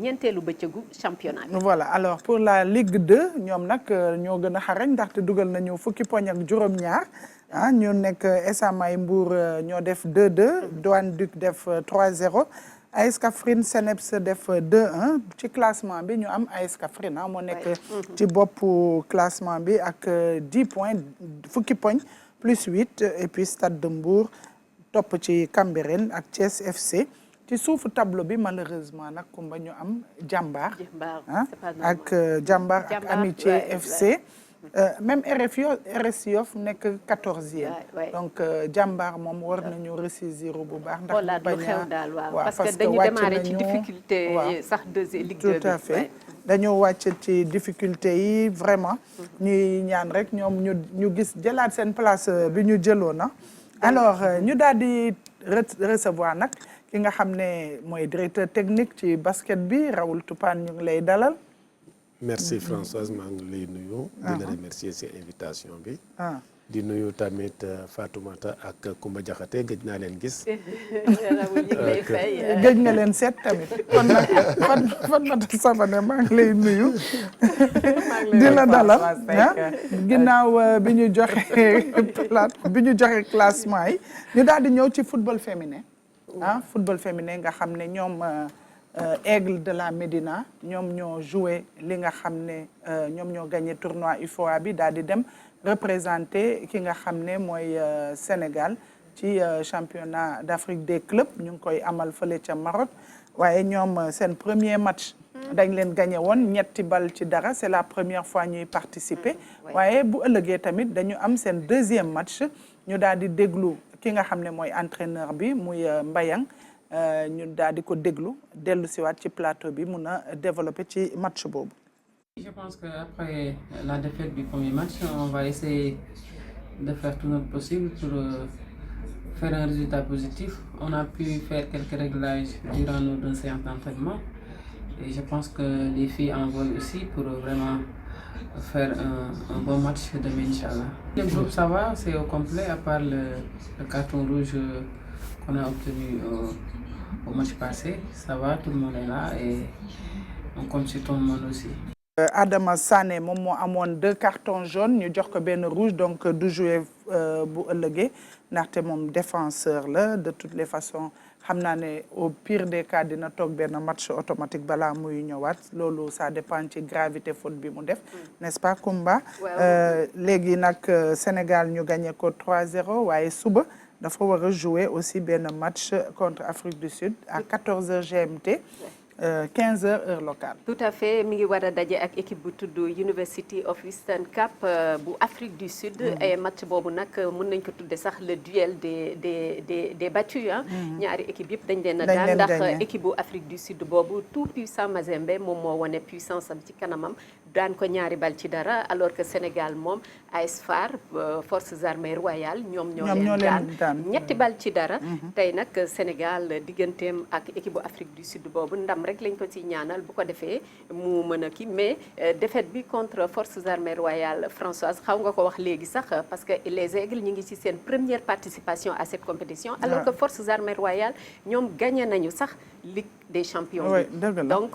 ñeenteelu bëccëgu championnat bi. Voilà alors pour la Ligue 2 ñoom nag ñoo gën a xarañ ndaxte dugal nañu fukki poñ ak juróom-ñaar ah ñu nekk Esamay Mbour ñoo def 2-2 Douane Duc def 3-0. AS Kaffrine Seneps def 2-1 ci classement bi ñu am AS Kaffrine moo nekk ci boppu classement bi ak 10 points fukki poñ plus 8 et puis Stade de Mbour topp ci Cambérène ak Thiès FC ci suufu tableau bi malheureusement nag kumba ñu am Jambar ak Jambar ak Amitié FC même RS Yoff nekk 14e donc Jambar moom war nañu ressaisir bu baax ndax lu xew daal waaw parce que dañu démarré ci difficulté sax deuxième Ligue 2 tout à fait dañu wàcc ci difficulté yi vraiment ñuy ñaan rek ñoom ñu gis jëlaat seen place bi ñu jëloon na alors ñu daal di recevoir nag ki nga xam ne mooy directeur technique ci basket bi Raoul Toupane ñu ngi lay dalal. merci Françoise maa ngi lay nuyu. di la remercier ci invitation bi. di nuyu tamit Fatoumata ak Koumba Diakhaté gëj naa leen gis. gëj nga leen seet tamit kon nag Fatoumata Savané maa ngi lay nuyu. di la dalal ginnaaw bi ñu joxe classement yi ñu daal di ñëw ci football féminin. football féminin nga xam ne ñoom. Aigle de la Médina ñoom ñoo joué li nga xam ne ñoom ñoo gagné tournoi UFOA bi daal di dem représenté ki nga xam ne mooy Sénégal ci championnat d'Afrique des clubs ñu ngi koy amal fële ca Maroc waaye ñoom seen premier match dañ leen gagné woon 3-0 c'est la première fois ñuy participer waaye bu ëllëgee tamit dañu am seen deuxième match ñu daal di déglu ki nga xam ne mooy entraîneur bi muy Mbayang ñu daal di ko déglu dellu siwaat ci plateau bi mun a développer ci match boobu. Je pense qu'après la défaite du premier match, on va essayer de faire tout notre possible pour faire un résultat positif. On a pu faire quelques réglages durant nos 2 séances d'entraînement et je pense que les filles en veulent aussi pour vraiment faire un bon match demain, Inch'Allah. Le groupe, ça va, c'est au complet, à part le carton rouge qu'on a obtenu au match passé. Ça va, tout le monde est là et on compte sur tout le monde aussi. Adama Sané moom moo amoon 2 cartons jaunes ñu jox ko benn rouge donc du jouer bu ëllëgee ndaxte moom défenseur la de toutes les façons xam naa ne au pire des cas dina toog benn match automatique balaa muy ñëwaat loolu ça dépend ci gravité faute bi mu def n'est-ce pas Koumba léegi nag Sénégal ñu gagné ko 3-0 waaye suba dafa war a jouer aussi benn match contre Afrique du Sud à 14h GMT 15h heure locale. Tout à fait mi ngi war a daje ak équipe bu tudd University of Eastern Cape bu Afrique du Sud. et match boobu nag mën nañ ko tudde sax le duel des battus ah. ñaari équipe yëpp dañ leen a daan ndax équipe bu Afrique du Sud boobu tout puissant Mazembe moom moo wane puissance am ci kanamam daan ko 2-0 alors que Sénégal moom AS FAR forces armées royales ñoom ñoo leen daan 3-0. tey nag Sénégal digganteem ak équipe bu Afrique du Sud boobu ndam rek lañ ko ci ñaanal bu ko defee mu mën a kii mais défaite bi contre forces armées royales Françoise xaw nga ko wax léegi sax parce que les Aigles ñu ngi ci seen première participation à cette compétition alors que forces armées royales ñoom gagné nañu sax Ligue des champions bi donc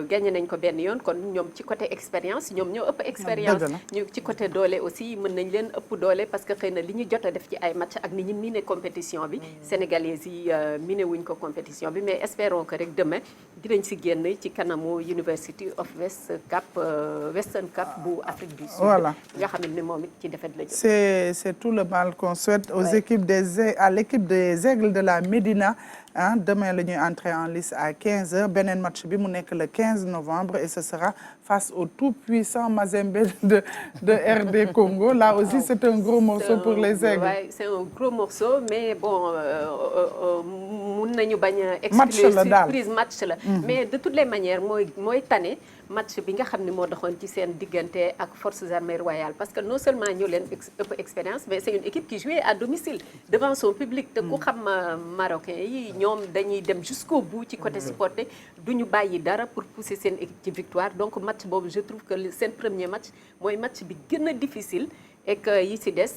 gagné nañ ko benn yoon kon ñoom ci côté expérience ñoom ñoo ëpp expérience ñu ci côté doole aussi mën nañ leen ëpp doole parce que xëy na li ñu jot a def ci ay match ak ni ñu miné compétition bi sénégalais yi miné wuñ ko compétition bi mais espérons que rek demain dinañ si génn ci kanamu University of Western Cape bu Afrique du Sud voilà nga xam ne moom it ci défaite la jóg c'est tout le mal qu'on souhaite aux équipes à l'équipe des Aigles de la Médina demain la ñuy entrer en lice à 15h beneen match bi mu nekk le 15 novembre et ce sera face au tout puissant Mazembe de RD Congo là aussi c'est un gros morceau pour les Aigles. Ouais, c'est un gros morceau mais bon mun nañu bañ a match exclure la daal surprise match la mais de toutes les manières mooy tane match bi nga xam ne moo doxoon ci seen diggante ak forces armées royales parce que non seulement ñoo leen ëpp expérience mais c'est une équipe qui jouait à domicile devant son public te ku xam marocain yi ñoom dañuy dem jusqu'au bout ci côté supporter duñu bàyyi dara pour pousser seen équipe ci victoire donc match boobu je trouve que seen premier match mooy match bi gën a difficile et que yi ci des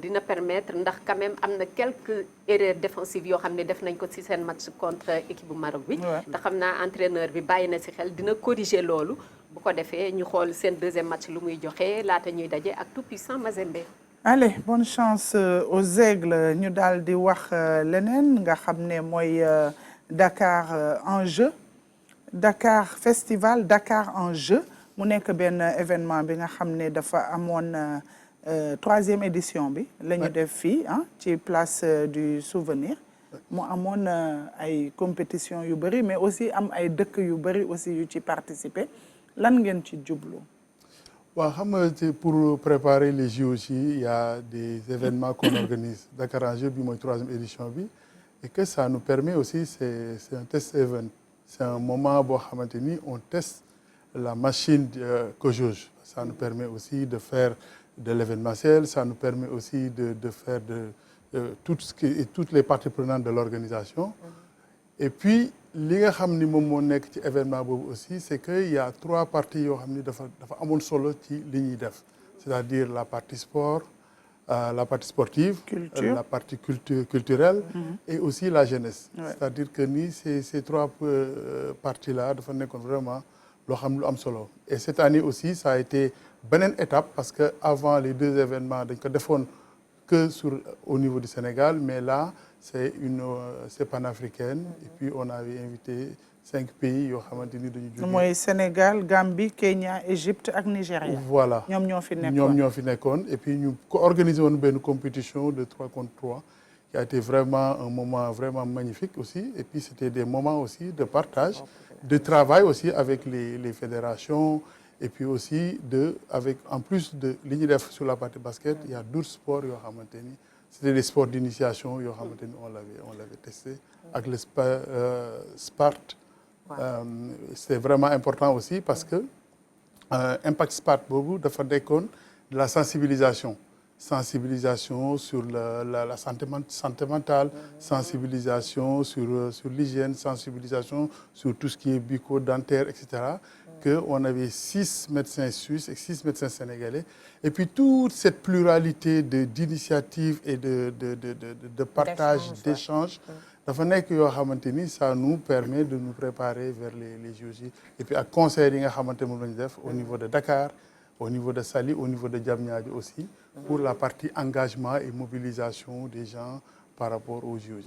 dina permettre ndax quand même am na quelques erreurs défensives yoo xam ne def nañ ko ci seen match contre équipe bu Maroc bi te xam naa entraîneur bi bàyyi na ci xel dina corriger loolu bu ko defee ñu xool seen deuxième match lu muy joxe laata ñuy daje ak tout puissant Mazembe. Allez, bonne chance aux Aigles ñu daal di wax leneen nga xam ne mooy Dakar en jeu Dakar festival Dakar en jeu mu nekk benn événement bi nga xam ne dafa amoon troisième édition bi la ñu def fii ci place du souvenir mu amoon ay compétition yu bëri mais aussi am ay dëkk yu bëri aussi yu ci participer lan ngeen ci jublu. waaw xam nga pour préparer les JOJ il y a des événements qu'on organise Dakar en jeu bi mooy troisième édition bi et que ça nous permet aussi c'est un test event c'est un moment boo xamante ni on teste la machine COJOJ ça nous permet aussi de faire de l'événementiel, ça nous permet aussi de faire toutes les parties prenantes de l'organisation. Et puis, li nga xam ni moom moo nekk ci événement boobu aussi, c'est qu'il y a trois parties yoo xam ni dafa amoon solo ci li ñuy def. C'est-à-dire la partie sport, la partie sportive, la partie culturelle et aussi la jeunesse. C'est-à-dire que ni ces trois parties-là dafa nekkoon vraiment loo xam lu am solo. Et cette année aussi, ça a été beneen étape parce que avant les deux événements dañ ko defoon que au niveau du Sénégal mais là c'est panafricaine et puis on avait invité 5 pays yoo xamante ni dañu jóge mooy Sénégal Gambie Kenya Égypte ak Nigéria. voilà ñoom ñoo fi nekkoon et puis ñu ko organisé woon benn compétition de 3 contre 3 qui a été vraiment un moment vraiment magnifique aussi et puis c'était des moments aussi de partage de travail aussi avec les fédérations et puis aussi en plus de li ñuy def sur la partie basket il y a d'autres sports yoo xamante ni c'était des sports d'initiation yoo xamante ni on l'avait testé ak le Spart c'est vraiment important aussi parce que impact Spart boobu dafa nekkoon de la sensibilisation sur la santé mentale, sensibilisation sur l'hygiène, sensibilisation sur tout ce qui est bucco-dentaire, etc. On avait 6 médecins suisses et 6 médecins sénégalais. Et puis toute cette pluralité d'initiatives et de partage, d'échanges, dafa nekk yoo xamante ni ça nous permet de nous préparer vers les JOJ. Et puis ak concert yi nga xamante moom la ñu def au niveau de Dakar, au niveau de Saly, au niveau de Diamniadio aussi, pour la partie engagement et mobilisation des gens par rapport aux JOJ.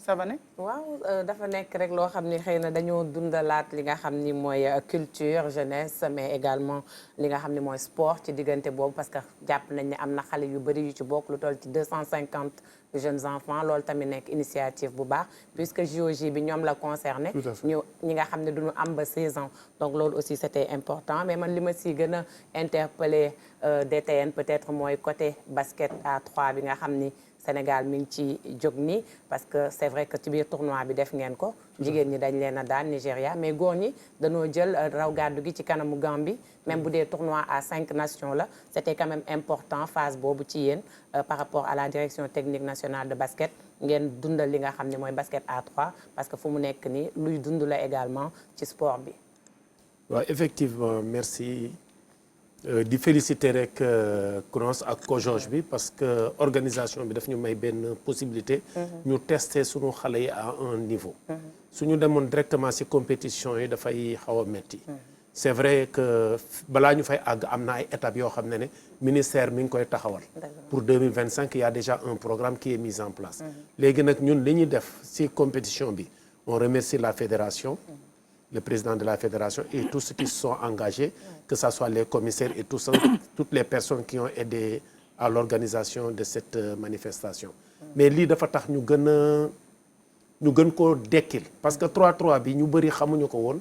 ça va ne waaw dafa nekk rek loo xam ni xëy na dañoo dundalaat li nga xam ni mooy culture jeunesse mais également li nga xam ni mooy sport ci diggante boobu parce que jàpp nañ ne am na xale yu bëri yu ci bokk lu toll ci 250 jeunes enfants loolu tamit nekk initiative bu baax puisque JOJ bi ñoom la concerné ñi nga xam ne duñu am ba 16 ans donc loolu aussi c'était important mais man li ma si gën a interpellé DTN peut-être mooy côté basket à 3 bi nga xam ni Sénégal mi ngi ci jóg nii parce que c'est vrai que ci biir tournoi bi def ngeen ko jigéen ñi dañ leen a daan Nigéria mais góor ñi dañoo jël raw gàddu gi ci kanamu Gambie même bu dee tournoi à 5 nations la c'était quand même important phase boobu ci yéen par rapport à la direction technique nationale de basket ngeen dundal li nga xam ne mooy basket à 3 parce que fu mu nekk nii luy dund la également ci sport bi. waaw effectivement merci. di féliciter rek CNOS ak COJOJ bi parce que organisation bi daf ñu may benn possibilité ñu tester suñu xale yi à un niveau suñu demoon directement ci compétition yi dafay xaw a metti c'est vrai que balaa ñu fay àgg am na ay étapes yoo xam ne ministère mi ngi koy taxawal pour 2025 il y a déjà un programme qui est mis en place léegi nag ñun li ñuy def ci compétition bi on remercie la fédération le président de la fédération et tous ceux qui se sont engagés, que ce soit les commissaires et toutes les personnes qui ont aidé à l'organisation de cette manifestation. Mais lii dafa tax ñu gën koo dekkil parce que 3-3 bi ñu bëri xamuñu ko woon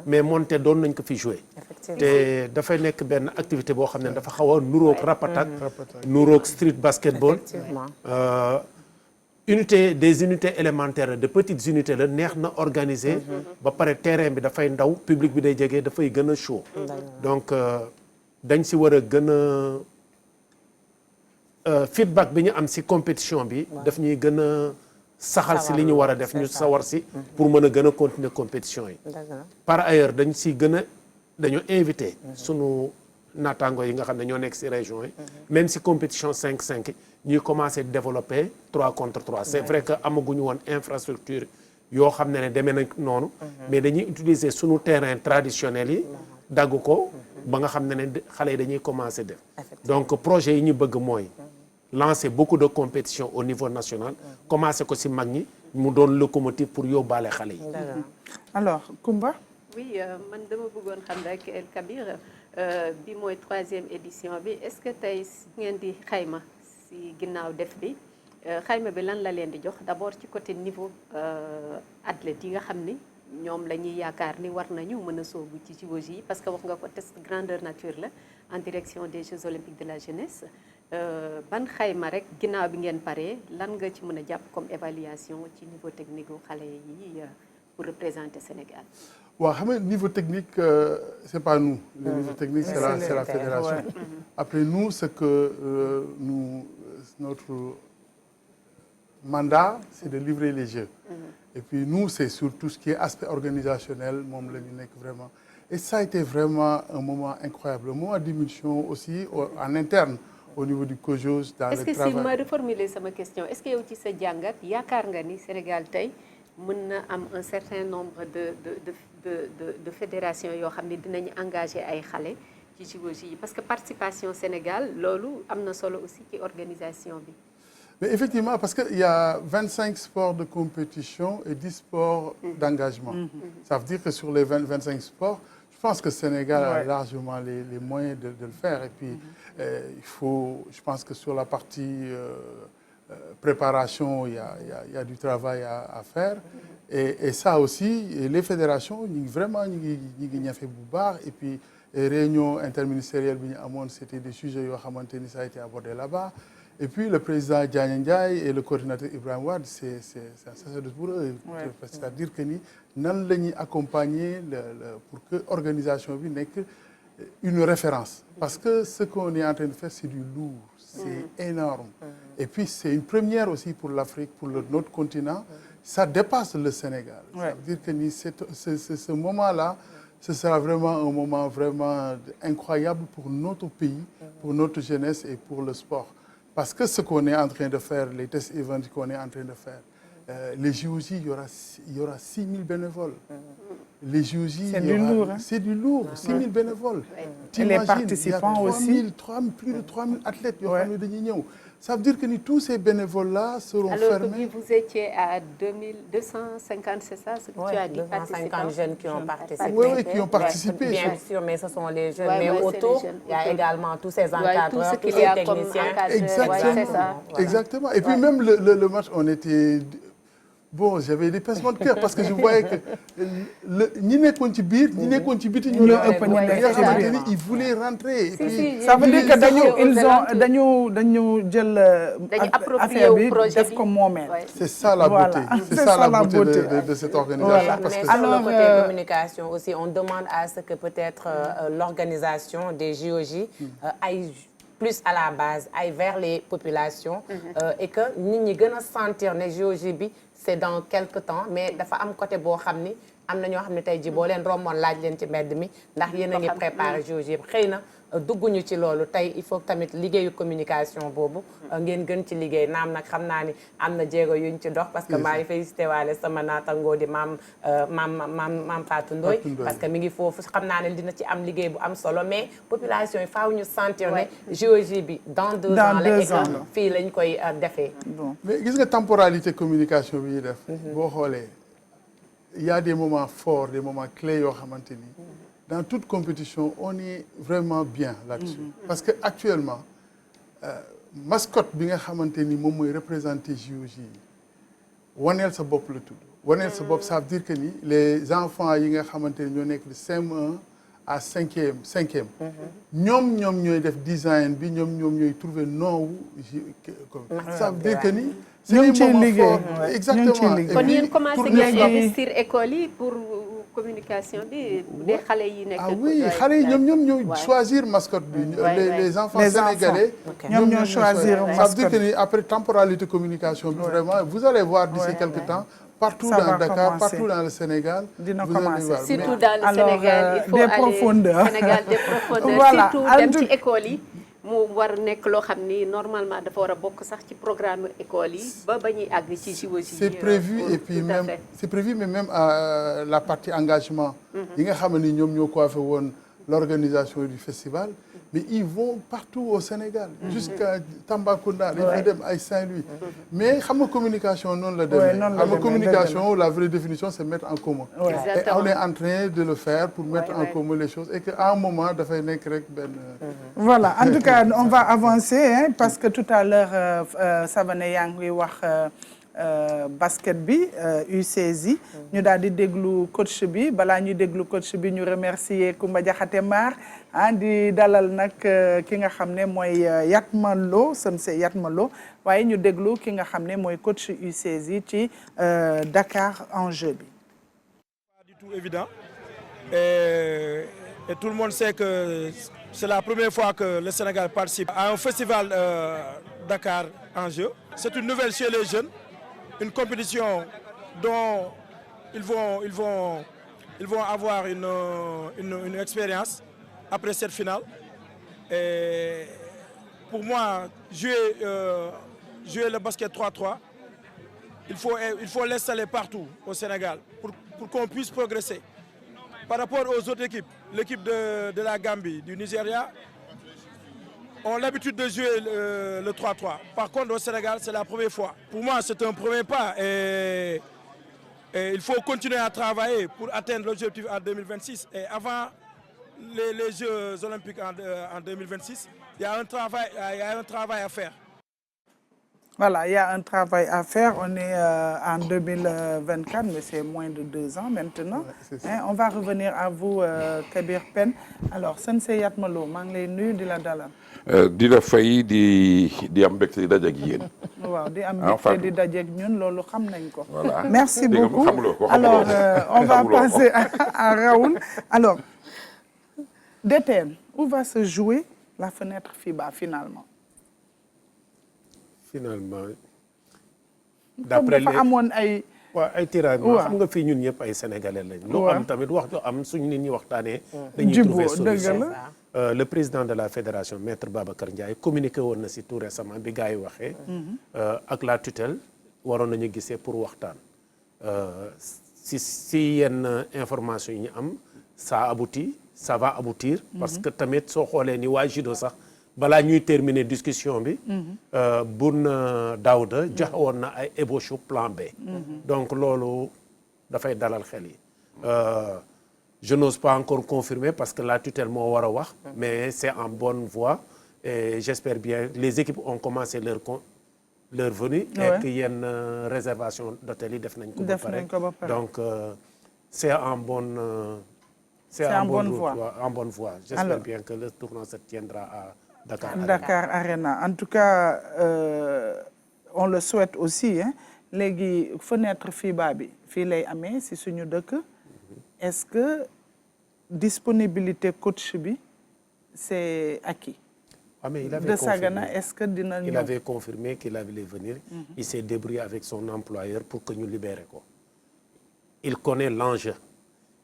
mais moonte doon nañ ko fi jouer te dafay nekk benn activité boo xam ne dafa xaw a nuroog rapatak nuroog street basketball des unités élémentaires de petites unités la neex na organiser ba pare terrain bi dafay ndaw public bi day jege dafay gën a chaud donc dañ si war a gën a feedback bi ñu am si compétition bi daf ñuy gën a saxal si li ñu war a def ñu sawar si pour mën a gën a continuer compétition yi par ailleurs dañ si gën a dañu invité sunu naataango yi nga xam ne ñoo nekk si région yi même si compétition 5-5 ñuy commencé développer 3 contre 3 c'est vrai que amaguñu woon infrastructure yoo xam ne demee nañ noonu mais dañuy utiliser sunu terrain traditionnel yi dagg ko ba nga xam ne xale yi dañuy commencé def donc projet yi ñu bëgg mooy lancer beaucoup de compétitions au niveau national commencé ko si mag ñi mu doon locomotive pour yóbbaale xale yi alors Koumba oui man dama bëggoon xam rek El Kabir bi mooy 3e édition bi est-ce que tey ngeen di xayma si ginnaaw def bi xayma bi lan la leen di jox d'abord ci côté niveau athlètes yi nga xam ni ñoom la ñuy yaakaar ni war nañu mën a soobu ci JOJ yi parce que wax nga ko test grandeur nature la en direction des Jeux olympiques de la jeunesse ban xayma rek ginnaaw bi ngeen paree lan nga ci mën a jàpp comme évaluation ci niveau technique u xale yi pour représenter Sénégal. waaw xam nga niveau technique c'est pas nous. le niveau technique c'est la fédération. Ouais. Après nous ce que notre mandat c'est de livrer les Jeux. Et puis nous c'est sur tout ce qui est aspect organisationnel moom la ñu nekk vraiment et ça a été vraiment un moment incroyable un moment d'émulsion aussi en interne au niveau du COJOS dans le travail. Est-ce que si ma reformuler sama question est-ce que yow ci sa jàngat yaakaar nga ni Sénégal tey mën na am un certain nombre de fédérations yoo xam ne dinañu engagé ay xale ci JOJ yi parce que participation Sénégal loolu am na solo aussi ci organisation bi. Mais effectivement, parce qu'il y a 25 sports de compétition et 10 sports d'engagement. Ça veut dire que sur les 25 sports, je pense que le Sénégal a largement les moyens de le faire. Et puis, il faut, je pense que sur la partie préparation, il y a du travail à faire. Et ça aussi, les fédérations, vraiment, ils ont fait beaucoup. Et puis, les réunions interministérielles, c'était des sujets qui ça a été abordé là-bas. Et puis le président Diagne Ndiaye et le coordinateur Ibrahima Wade, c'est pour eux. C'est-à-dire que nous allons accompagner pour que l'organisation n'ait qu'une référence. Parce que ce qu'on est en train de faire, c'est du lourd, c'est énorme. Et puis c'est une première aussi pour l'Afrique, pour notre continent. Ça dépasse le Sénégal. Ça veut dire que ce moment-là, ce sera vraiment un moment vraiment incroyable pour notre pays, pour notre jeunesse et pour le sport. Parce que ce qu'on est en train de faire, les test events qu'on est en train de faire, les JOJ, il y aura 6 000 bénévoles. Les JOJ, c'est du lourd, 6 000 bénévoles. Et les participants aussi. Plus de 3 000 athlètes. Ça veut dire que tous ces bénévoles-là seront fermés. Alors que vous étiez à 2250, c'est ça ce que tu as dit, 250 jeunes qui ont participé. Oui, qui ont participé. Bien sûr, mais ce sont les jeunes. Mais autour, il y a également tous ces encadreurs, tous ces techniciens. Exactement. Et puis même le match, on était... Bon, j'avais des pincements de cœur parce que je voyais que ni les contributeurs, ni les contributeurs, ils voulaient rentrer. Et puis, ça veut dire que ils ont approprié comme moment. C'est ça la beauté. C'est ça la beauté de cette organisation. Voilà. Parce que sur le côté communication aussi, on demande à ce que peut-être l'organisation des JOJ aille plus à la base, aille vers les populations et que nit ñi gën a sentir ne JOJ bi c'est dans quelque temps mais dafa am côté boo xam ni am na ñoo xam ne tey jii boo leen romboon laaj leen ci mbedd mi ndax yéen a ngi préparé JOJ yëpp xëy na dugguñu ci loolu tey il faut tamit liggéeyu communication boobu ngeen gën ci liggéey naam nag xam naa ni am na jéego yuñ ci dox parce que maa ngi félicité waale sama naatangoo di maam Fatou Ndoye parce que mi ngi foofu xam naa ne dina ci am liggéey bu am solo mais population yi faaw ñu sentir ne JOJ bi dans 2 ans la et que fii lañ koy defee mais gis nga temporalité communication bi ñuy def boo xoolee il y a des moments forts des moments clés yoo xamante ni dans toute compétition, on est vraiment bien là-dessus. Parce qu'actuellement, mascotte, bien xamanteni mom moy représenter JOJ. Wanel sa bop le tout. Wanel sa bop ça veut dire que les enfants yi nga xamanteni ñoo nek de CM1 à cinquième ñoom ñooy def design bi ñoom ñooy trouver nom wu ça veut dire que ni ñu ngi ciy liggéey exactement kon yéen commencé ngeen investir école yi pour communication bi des xale yi nekk. ah oui xale yi ñoom ñooy choisir mascotte bi. les enfants sénégalais. ñoom ñoo choisir mascotte. ça veut dire que ni après temporalité communication bi vraiment vous allez voir d'ici quelque temps. Partout dans Dakar, partout dans le Sénégal. Dina commencer. Surtout dans le Sénégal, il faut des aller profondeurs. Sénégal des profondeurs. Voilà. Surtout dem ci école yi mu war nekk loo xam ni normalement dafa war a bokk sax ci programme école yi ba ñuy àgg ci JOJ. C'est prévu et puis même c'est prévu mais même la partie engagement. yi nga xam ni ñoom ñoo coiffé woon l'organisation du festival. Mais ils vont partout au Sénégal. Jusqu'à Tambacounda, ils vont dem ay Saint-Louis. Mais xam nga communication noonu la demee. xam nga communication la vraie définition c'est mettre en commun. Et on est en train de le faire pour mettre en commun les choses et que à un moment dafay nekk rek benn. Voilà, en tout cas on va avancer hein, parce que tout à l'heure Savané yaa ngi wax basket bi U16 yi ñu daal di déglu coach bi balaa ñuy déglu coach bi ñu remercier Koumba Diakhaté Mar di dalal nag ki nga xam ne mooy Yatma Lo Sensei Yatma Lo waaye ñu déglu ki nga xam ne mooy coach U16 yi ci Dakar Enjeu bi. Pas du tout évident et tout le monde sait que c'est la première fois que le Sénégal participe à un festival Dakar Enjeu. C'est une nouvelle chez les jeunes. Une compétition dont ils vont avoir une expérience après cette finale. Et pour moi, jouer le basket 3-3, il faut l'installer partout au Sénégal pour qu'on puisse progresser. Par rapport aux autres équipes, l'équipe de la Gambie, du Nigeria, ont l'habitude de jouer le 3-3. Par contre, au Sénégal, c'est la première fois. Pour moi, c'est un premier pas et il faut continuer à travailler pour atteindre l'objectif en 2026. Et avant les Jeux Olympiques en 2026, il y a un travail à faire. Voilà, il y a un travail à faire. On est en 2024, mais c'est moins de 2 ans maintenant. Hein, on va revenir à vous, Kabir Pène. Alors, Sensei Yatma Lo, maa ngi lay nuyu di la dalal. di la fay di am mbégte di daje ak yéen. waaw di am mbégte di daje ak ñun loolu xam nañ ko. Voilà. Merci beaucoup. Alors, on va passer à Raoul. Alors, DTN, où va se jouer la fenêtre FIBA finalement? Finalement. d'après les dafa amoon ay. waaw ay tiraillements xam nga fii ñun ñëpp ay sénégalais lañ. lu am tamit wax ju am suñu nit ñi waxtaanee. dañuy trouver solution. Le président de la fédération maître Babacar Ndiaye communiqué woon na si tout récemment bi gars yi waxee. ak la tutelle waroon nañu gisee pour waxtaan. si yenn information yi ñu am ça aboutit ça va aboutir. parce que tamit soo xoolee ni waa judo sax. balaa ñuy terminer discussion bi. Boun Daouda joxe woon na ay ébauche plan B. donc loolu dafay dalal xel yi. je n'ose pas encore confirmer parce que la tutelle moo war a wax. mais c'est en bonne voie et j'espère bien les équipes ont commencé leur venue. et que yenn réservation d'hôtel yi def nañ ko ba pare. donc c'est en bonne. c'est en bonne voie. J'espère bien que le tournoi se tiendra à Dakar Arena. En tout cas, on le souhaite aussi. Hein. Léegi fenêtre FIBA bi fii lay amee si suñu dëkk. Est-ce que disponibilité coach bi c'est acquis? mais il avait de Sagana, est-ce que dina ñëw? Il avait confirmé qu'il allait venir. Il s'est débrouillé avec son employeur pour que ñu libérer ko. Il connaît l'enjeu.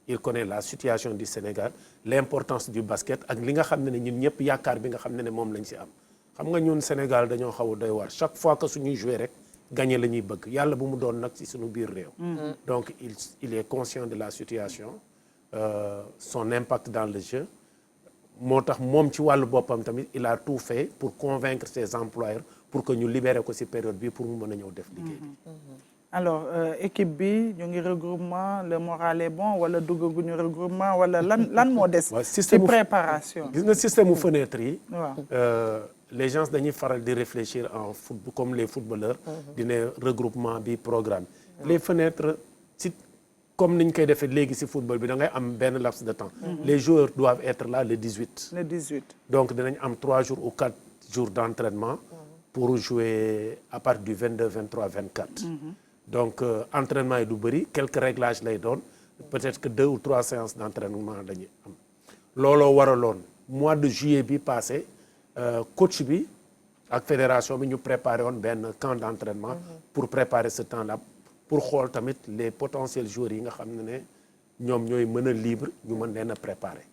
Il connaît la situation du Sénégal, l'importance du basket ak li nga xam ne ñun ñëpp yaakaar bi nga xam ne moom lañ si am. xam nga ñun Sénégal dañoo xaw a doy waar chaque fois que suñuy jouer rek gagner la ñuy bëgg yàlla bu mu doon nag si suñu biir réew. donc il est conscient de la situation son impact dans le jeu moo tax moom ci wàllu boppam tamit il a tout fait pour convaincre ses employeurs pour que ñu libérer ko si période bi pour mu mën a ñëw def liggéey bi. Alors équipe bi ñu ngi regroupement le moral est bon wala duggaguñu regroupement wala lan moo des. ci préparation. gis nga système mu fenêtre yi. les gens dañuy faral di réfléchir en football comme les footballeurs. di ne regroupement bi programme. Les fenêtres ci comme niñ koy defee léegi ci football bi da ngay am benn laps de temps. Les joueurs doivent être là le 18. Le 18. Donc dinañ am 3 jours ou 4 jours d'entraînement pour jouer à partir du 22, 23, 24. Donc entraînement yi du bëri quelques réglages lay doon peut-être que 2 ou 3 séances d'entraînement dañuy am. looloo waraloon mois de juillet bi passé coach bi ak fédération bi ñu préparé woon benn camp d'entraînement pour préparer ce temps-là pour xool tamit les potentiels joueurs yi nga xam ne ñoom ñooy mën a libre ñu mën leen a préparer.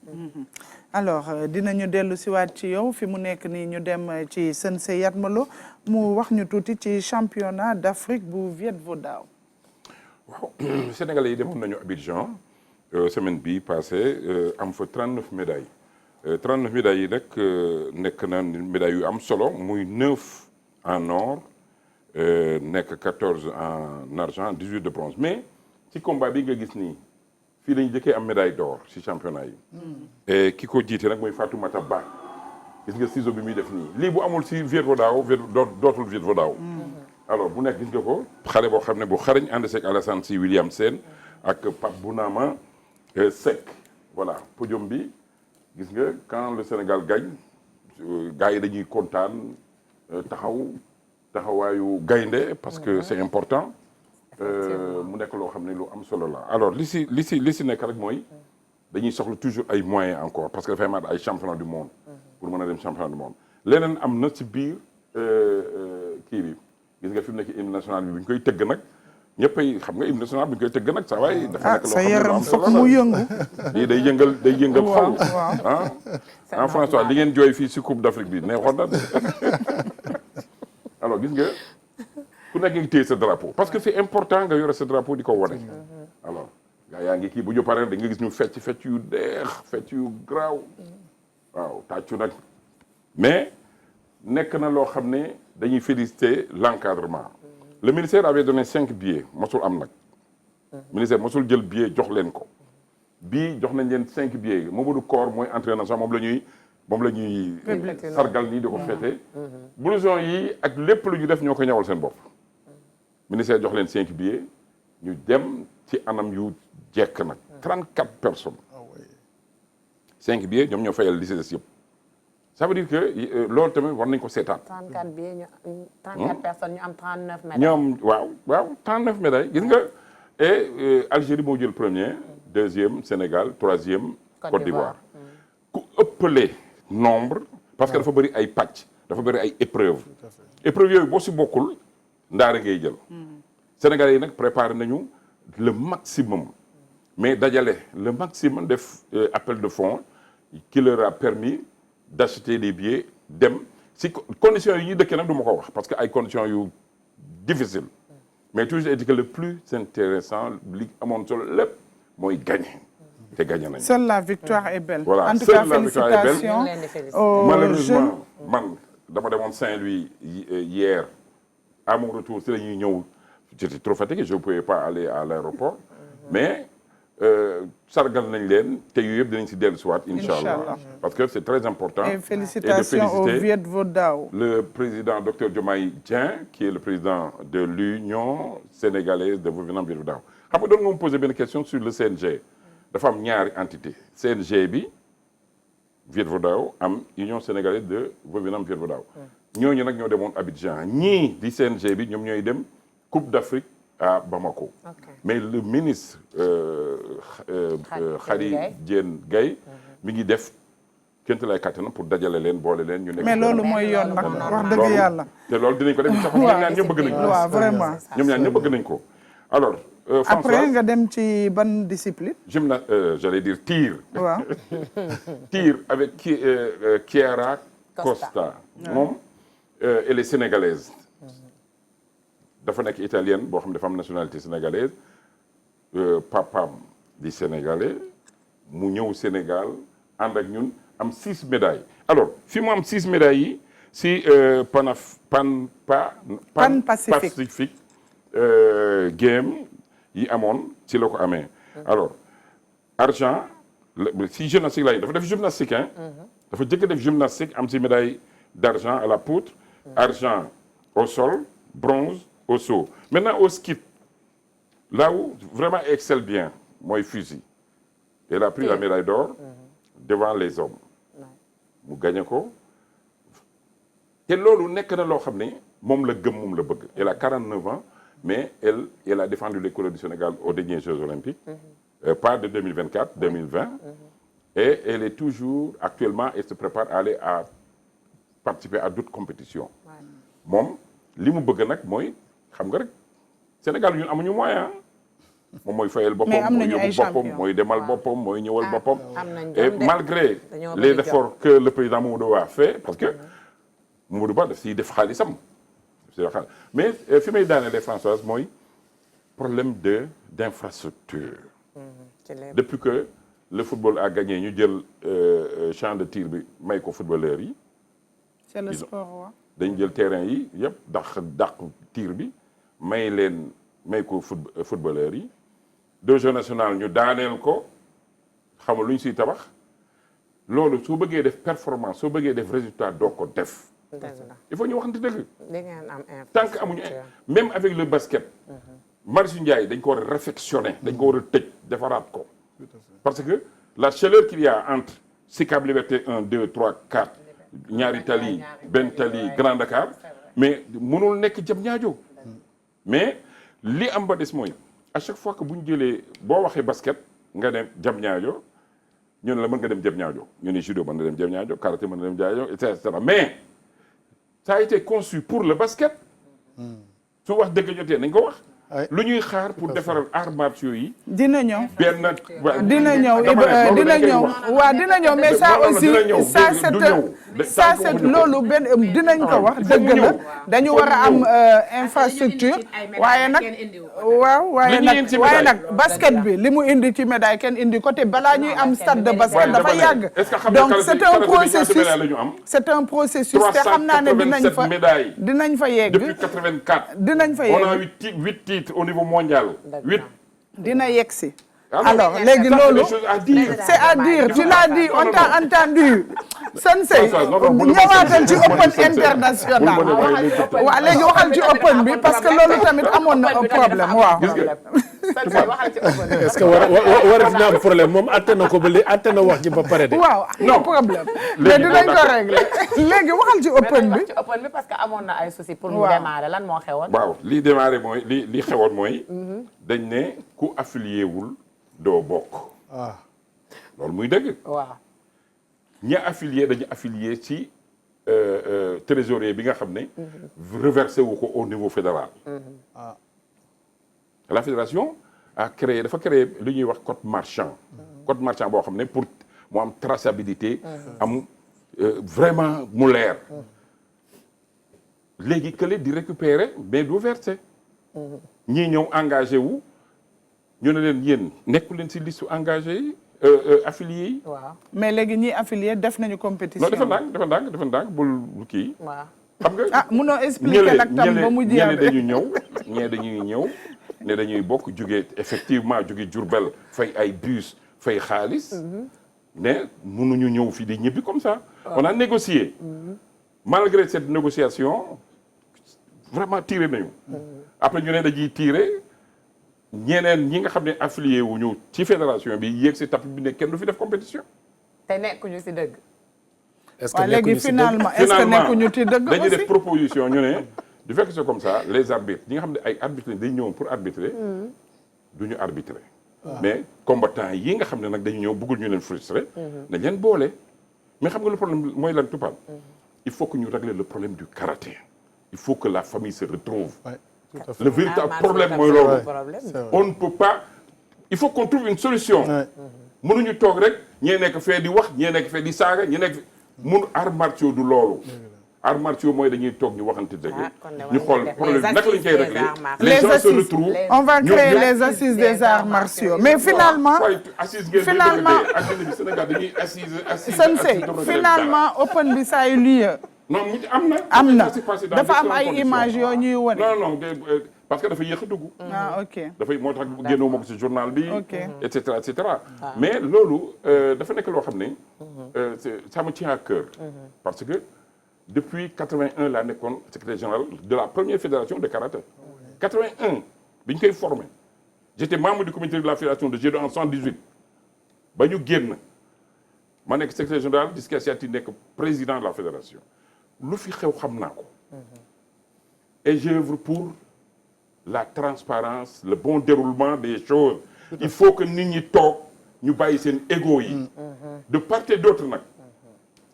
alors dinañu dellu si waat ci yow fi mu nekk nii ñu dem ci Sensei Yatma Lo mu wax ñu tuuti ci championnat d'Afrique bu Viet Vo Dao. waaw Sénégalais yi demoon nañu Abidjan semaine bii passé am fa 39 médailles 39 médailles yi nag nekk na médailles yu am solo muy 9 en or nekk 14 en argent 18 de bronze mais ci combat bi nga gis nii fii lañu jëkkee am médaille d'or ci championnat yi. et ki ko jiite nag mooy Fatoumata Ba gis nga ciseau bi muy def nii lii bu amul ci Viet Vo Dao dootul Viet Vo Dao. alors bu nekk gis nga ko xale boo xam ne bu xarañ ànd seeg Alassane Sy William Sène ak Pape Bounama Seck voilà podium bi gis nga quand le Sénégal gagne gars yi dañuy kontaan taxawaayu gaynde parce que c'est important mu nekk loo xam ne lu am solo la alors li si nekk rek mooy dañuy soxla toujours ay moyens encore parce que dafay amaat ay championnat du monde pour mën a dem championnat du monde leneen am na ci biir kii bi gis nga fi mu nekk hymne national bi bu ñu koy tëgg nag ñëppay xam nga hymne national bu ñu koy tëgg nag saa waay dafa nekk loo xam ne lu am solo mu yëngu lii day yëngal xol ah François li ngeen jooy fii si Coupe d'Afrique bi neexoon na alors gis nga ku nekk ngi téye sa drapeau parce que c'est important nga yore sa drapeau di ko wane alors gaa yaa ngi kii bu ñu paree da nga gis ñu fecc yu deex fecc yu graaw waaw tàccu nag mais nekk na loo xam ne dañuy féliciter l'encadrement le ministère avait donné 5 billets mosul am nag ministère mosul jël billet jox leen ko bii jox nañ leen 5 billets Mamadou Koor mooy entraîneur sax moom la ñuy sargal nii di ko fêter blouson yi ak lépp lu ñu def ñoo ko ñawal seen bopp ministère jox leen 5 billets ñu dem ci anam yu jekk nag 34 personnes 5 billets ñoom ñoo fayal lycée yëpp ça veut dire que loolu tamit war nañ ko seetaat. 34 billets 34 personnes ñu am 39 médailles. ñoom waaw 39 médailles gis nga et Algérie moo jël premier deuxième Sénégal troisième Côte d'Ivoire ku ëppale nombre parce que dafa bëri ay pàcc dafa bëri ay épreuves yooyu boo si bokkul ndaare ngay jël Sénégalais yi nag préparé nañu le maximum mais dajale le maximum def appel de fonds qui leur a permis d'acheter des billets dem si conditions yi ñuy dëkkee nag du ma ko wax parce que ay conditions yu difficile mais toujours est-il que le plus intéressant li amoon solo lépp mooy gagner te gagner nañu. Seule la victoire est belle. voilà en tout cas félicitations malheureusement man dama demoon Saint-Louis hier à mon retour si la ñuy ñëw j'étais trop fatigué je ne pouvais pas aller à l'aéroport mais sargal nañ leen te yooyu yëpp dinañ si dellu si waat incha allah parce que c'est très important. Et félicitations au Viet Vo Dao. Le président Dr Diomaye Dieng qui est le président de l'Union sénégalaise de Vo-Vietnam Viet Vo Dao xam nga doon nga me poser benn question sur le CNG dafa am ñaari entité CNG bi Viet Vo Dao am Union sénégalaise de Vo-Vietnam Viet Vo Dao ñooñu nag ñoo demoon Abidjan ñii di CNG bi ñoom ñooy dem Coupe d'Afrique à Bamako. Mais le ministre Khady Diène Gaye mi ngi def kéem lay kattanam pour dajale leen boole leen ñu nekk. mais loolu mooy yoon nag wax dëgg yàlla. te loolu dinañ ko def sax ñoom ñaar ñëpp bëgg nañ ko. waaw vraiment. ñoom ñaar ñëpp bëgg nañ ko. alors après nga dem ci ban discipline. j'allais dire tir. waaw. tir avec Chiara Costa. moom elle est sénégalaise. dafa nekk italienne boo xam ne dafa am nationalité sénégalaise papaam di sénégalais mu ñëw Sénégal ànd ak ñun am 6 médailles alors fi mu am 6 médailles yi si Pan Pacifique game yi amoon ci la ko amee alors argent si gymnastique laay dafa def gymnastique hein dafa jëkk def gymnastique am si médaille d'argent à la poutre argent au sol bronze au saut maintenant au ski là où vraiment elle excelle bien mooy fusil. Elle a pris la médaille d'or devant les hommes. mu gagné ko te loolu nekk na loo xam ne moom la gëm moom la bëgg. Elle a 49 ans mais elle a défendu les couleurs du Sénégal aux derniers Jeux olympiques. Pas de 2024, 2020. Et elle est toujours actuellement elle se prépare à aller à participer à d'autres compétitions. moom li mu bëgg nag mooy xam nga rek Sénégal ñun amuñu moyen moom mooy fayal boppam mooy yóbbu boppam mooy demal boppam mooy ñëwal boppam. Et malgré les efforts que le président Mamadou Ba a fait parce que Mamadou Ba daf siy def xaalisam mais fi may daanelee Françoise mooy problème d'infrastructure. Depuis que le football a gagné ñu jël champ de tir bi may ko footballeurs yi. C'est le sport dañ jël terrain yi yëpp dàq tir bi may ko footballeurs yi. 2 Jeux nationaux ñu daaneel ko xamul lu ñu siy tabax loolu soo bëggee def performance soo bëggee def résultat doo ko def. il faut ñu waxante dëgg. tant que amuñu même avec le basket. Marius Ndiaye dañ ko war a réfectionner dañ ko war a tëj defaraat ko. parce que la chaleur qu'il y a entre Sicap Liberté 1 2 3 4 ñaari tali benn tali Grand Dakar mais mënul nekk Diamniadio mais li am ba des mooy à chaque fois que bu ñu jëlee boo waxee basket nga dem Diamniadio ñu ne la mën nga dem Diamniadio ñu ne judo mën na dem Diamniadio karaté mën na dem Diamniadio et cetera mais ça a été conçu pour le basket. su wax dëgg jotee nañ ko wax. lu ñuy xaar pour defaral arts martiaux yi. dina ñëw dina ñëw waaw dina ñëw mais ça aussi ça c'est loolu benn dinañ ko wax dëgg la dañu war a am infrastructure waaye nag basket bi li mu indi ci médaille kenn indi ko te balaa ñuy am stade de basket dafa yàgg donc c'est un processus te xam naa ne dinañ fa yegg depuis 84 dinañ fa yegg on a 8 titres au niveau mondial 8 dina yegg si alors léegi loolu c'est à dire tu l'as dit on t'a entendu Sensei ñëwaatal ci open international waaw léegi waxal ci open bi parce que loolu tamit amoon na problème waaw est-ce que war dina am problème moom atte na ko ba léegi atte na wax ji ba pare de waaw non problème mais dinañ ko régler léegi waxal ci open bi parce que amoon na ay soucis pour mu démarrer lan moo xewoon waaw li démarrer mooy li xewoon mooy dañ ne ku affilié wul doo bokk. loolu muy dëgg. waaw. ñi affilié dañu affilié ci trésorier bi nga xam ne. reversé wu ko au niveau fédéral. La fédération dafa créé lu ñuy wax code marchand. code marchand boo xam ne pour mu am traçabilité. am vraiment mu leer. léegi kële di récupérer mais du verser. ñii ñëw engagé wu. ñu ne leen yéen nekku leen ci liste engagé yi affiliés yi. waaw mais léegi ñi affilié def nañu compétition. non dafa ndànk bul kii. waaw xam nga munoo expliquer nag tam ba mu jeex ñee dañuy ñëw ne dañuy bokk jóge Diourbel fay ay bus fay xaalis. ne mënuñu ñëw fii di ñibbi comme ça. on a négocié. malgré cette négociation vraiment tiré nañu. après ñu ne dañuy tiré. ñeneen ñi nga xam ne affilié wuñu ci fédération bi yéeg si tapis bi ne kenn du fi def compétition. te nekkuñu si dëgg. est-ce que nekkuñu si dëgg est-ce que nekkuñu ci dëgg aussi dañuy def proposition ñu ne du fekk c'est comme ça les arbitres ñi nga xam ne ay arbitres dañu ñëwoon pour arbitrer. du ñu arbitrer. mais combattants yi nga xam ne nag dañu ñëw bëggul ñu leen frustrer. nañ leen boole. mais xam nga le problème mooy lan Toupane. il faut que ñu régler le problème du karaté. il faut que la famille se retrouve. Le véritable problème mooy loolu. On ne peut pas. Il faut qu'on trouve une solution. mënuñu toog rek ñee nekk fee di wax ñee nekk fee di saaga ñee nekk arts martiaux du loolu. arts martiaux mooy dañuy toog ñu waxante dëgg. ñu xool problème naka lañ koy régler. Les gens se retrouvent. On va créer les assises des arts martiaux. Mais finalement finalement open bi ça a eu lieu. non am na dafa am ay images yoo ñuy wane. non parce que dafa yéex a dugg. ok dafay moo tax génnewu ma ko ci journal bi. et cetera. mais loolu dafa nekk loo xam ne. ça me tient à cœur. parce que depuis 81 laa nekkoon secrétaire général de la première fédération de karaté. 81 bi ñu koy formé j'étais membre du comité de la fédération de judo en 118 ba ñu génn ma nekk secrétaire général Disques Asiatique nekk président de la fédération lu fi xew xam naa ko et j'œuvre pour la transparence le bon déroulement des choses il faut que nit ñi toog ñu bàyyi seen égo yi de part et d'autre nag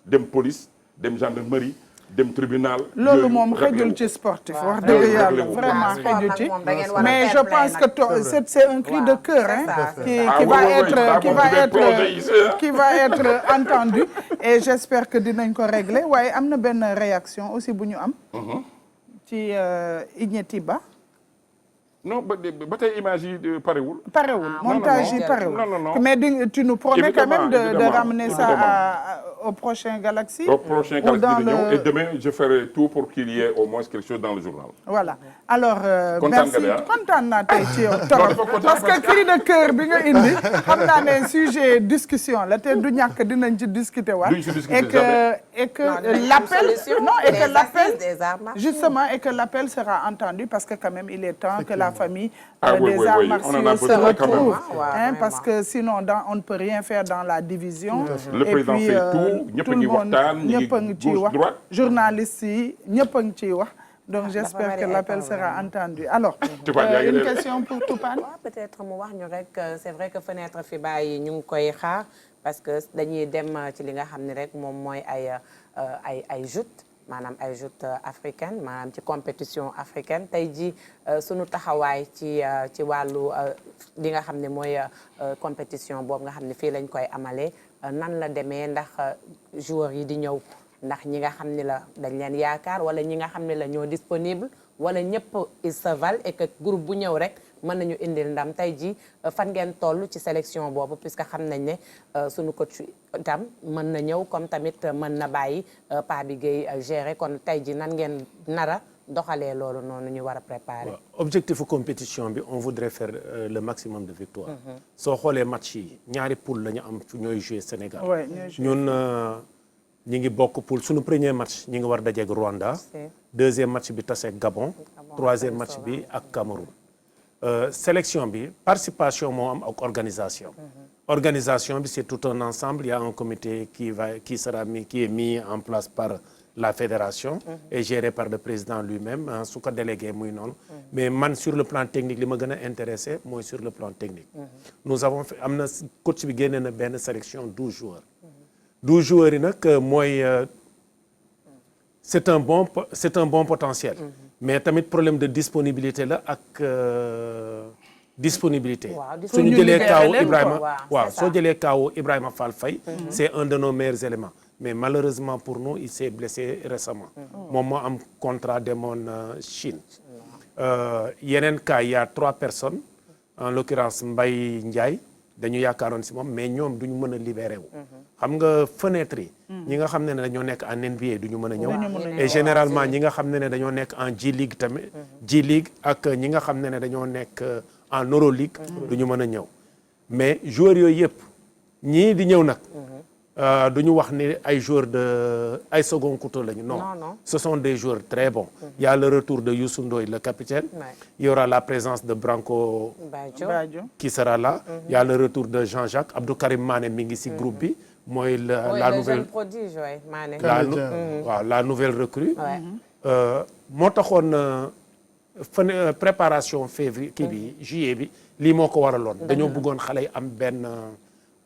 dem police dem gendarmerie dem tribunal. loolu moom xëjul ci sportif wax dëgg yàlla vraiment xëjul ci mais je pense que c'est un cri de cœur qui va être entendu et j'espère que dinañ ko régler waaye am na benn réaction aussi bu ñu am ci Ignéti Ba. non ba tey image yi parewul. montage yi parewul mais tu nous promets quand même de ramener ça au prochain Galaxy. Au prochain Galaxy di ñëw et demain je ferai tout pour qu'il y ait au moins quelque chose dans le journal. Voilà alors merci kontaan naa tey ci yow trop parce que cri de cœur bi nga indi xam naa ne sujet discussion la te du ñàkk dinañ ci discuter waat et que l'appel justement et que l'appel sera entendu parce que quand même il est temps que la famille des arts martiaux se retrouve parce que sinon on ne peut rien faire dans la division. Le président fait tout. tout le monde ñëpp a ngi ciy wax journalistes yi ñëpp a ngi ciy wax donc j'espère que l'appel sera entendu alors une question pour Toupane. peut-être mu wax ñu rek c'est vrai que fenêtre FIBA yi ñu ngi koy xaar parce que dañuy dem ci li nga xam ne rek moom mooy ay joutes maanaam ay joutes africaines maanaam ci compétition africaine tey jii sunu taxawaay ci wàllu li nga xam ne mooy compétition boobu nga xam ne fii lañ koy amalee nan la demee ndax joueurs yi di ñëw ndax ñi nga xam ne la dañ leen yaakaar wala ñi nga xam ne la ñoo disponible wala ñëpp ils se valent et que groupe bu ñëw rek mën nañu indil ndam tey jii fan ngeen toll ci sélection boobu puisque xam nañ ne sunu coach itam mën na ñëw comme tamit mën na bàyyi Pa bi Gueye gérer kon tey jii nan ngeen nara doxalee loolu noonu ñu war a préparer. objectif compétition bi on voudrait faire le maximum de victoires. soo xoolee match yi ñaari poule la ñu am ñooy jouer Sénégal. ñun ñi ngi bokk poule suñu premier match ñi ngi war dajeeg Rwanda. deuxième match bi taseeg Gabon. troisième match bi ak Cameroun. sélection bi participation moo am ak organisation. organisation bi c'est tout un ensemble il y a un comité qui est mis en place par la fédération et géré par le président lui-même su ko délégué muy noonu mais man sur le plan technique li ma gën a intéressé mooy sur le plan technique nous avons fait am na coach bi génne na benn sélection 12 joueurs 12 joueurs yi nag mooy c'est un bon potentiel mais tamit problème de disponibilité la ak disponibilité suñu jëlee kaawu Ibrahima soo jëlee kaawu Ibrahima Fall Faye c'est un de nos meilleurs éléments mais malheureusement pour nous il s'est blessé récemment moom moo am contrat demoon Chine yeneen cas il y a 3 personnes en l'occurrence Mbaye Ndiaye dañu yaakaaroon si moom mais ñoom duñu mën a libéré wu xam nga fenêtre yi ñi nga xam ne dañoo nekk en NBA duñu mën a ñëw et généralement ñi nga xam ne dañoo nekk en G League tamit G League ak ñi nga xam ne dañoo nekk en Euroleague duñu mën a ñëw mais joueurs yooyu yëpp ñii di ñëw nag duñu wax ni ay joueurs ay second couteau lañu non ce sont des joueurs très bons il y a le retour de Youssou Ndoye le capitaine il y aura la présence de Branco qui sera là il y a le retour de Jean-Jacques Abdou Karim Mané mi ngi ci groupe bi mooy la nouvelle waaw la nouvelle recrue moo taxoon préparation février kii bi juillet bi lii moo ko waraloon dañoo bëggoon xale yi am benn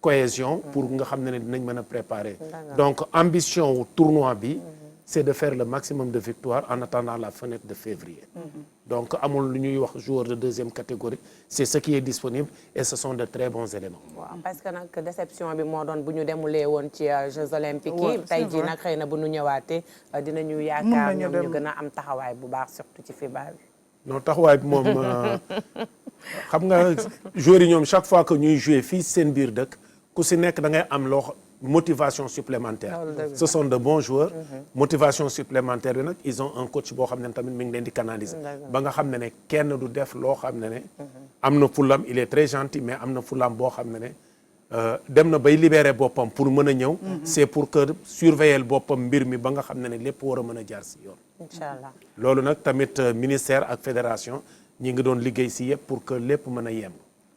cohésion pour nga xam ne dinañ mën a préparer donc ambition wu tournoi bi c'est de faire le maximum de victoires en attendant la fenêtre de février donc amul lu ñuy wax joueur de deuxième catégorie c'est ce qui est disponible et ce sont de très bons éléments parce que nag déception bi moo doon bu ñu demulee woon ci Jeux olympiques yi tey jii nag xëy na bu ñu ñëwaatee dinañu yaakaar ñoom ñu gën a am taxawaay bu baax surtout ci FIBA bi non taxawaay bi moom xam nga joueurs yi ñoom chaque fois que ñuy jouer fii seen biir dëkk ku si nekk da ngay am loo motivation supplémentaire ce sont de bons joueurs motivation supplémentaire bi nag ils ont un coach boo xam ne tamit mi ngi leen di canaliser ba nga xam ne kenn du def loo xam ne am na fulam il est très gentil mais am na fulam boo xam ne dem na bay libérer boppam pour mën a ñëw c'est pour que surveiller boppam mbir mi ba nga xam ne lépp war a mën a jaar si yoon inchallah loolu nag tamit ministère ak fédération ñi ngi doon liggéey si yëpp pour que lépp mën a yemb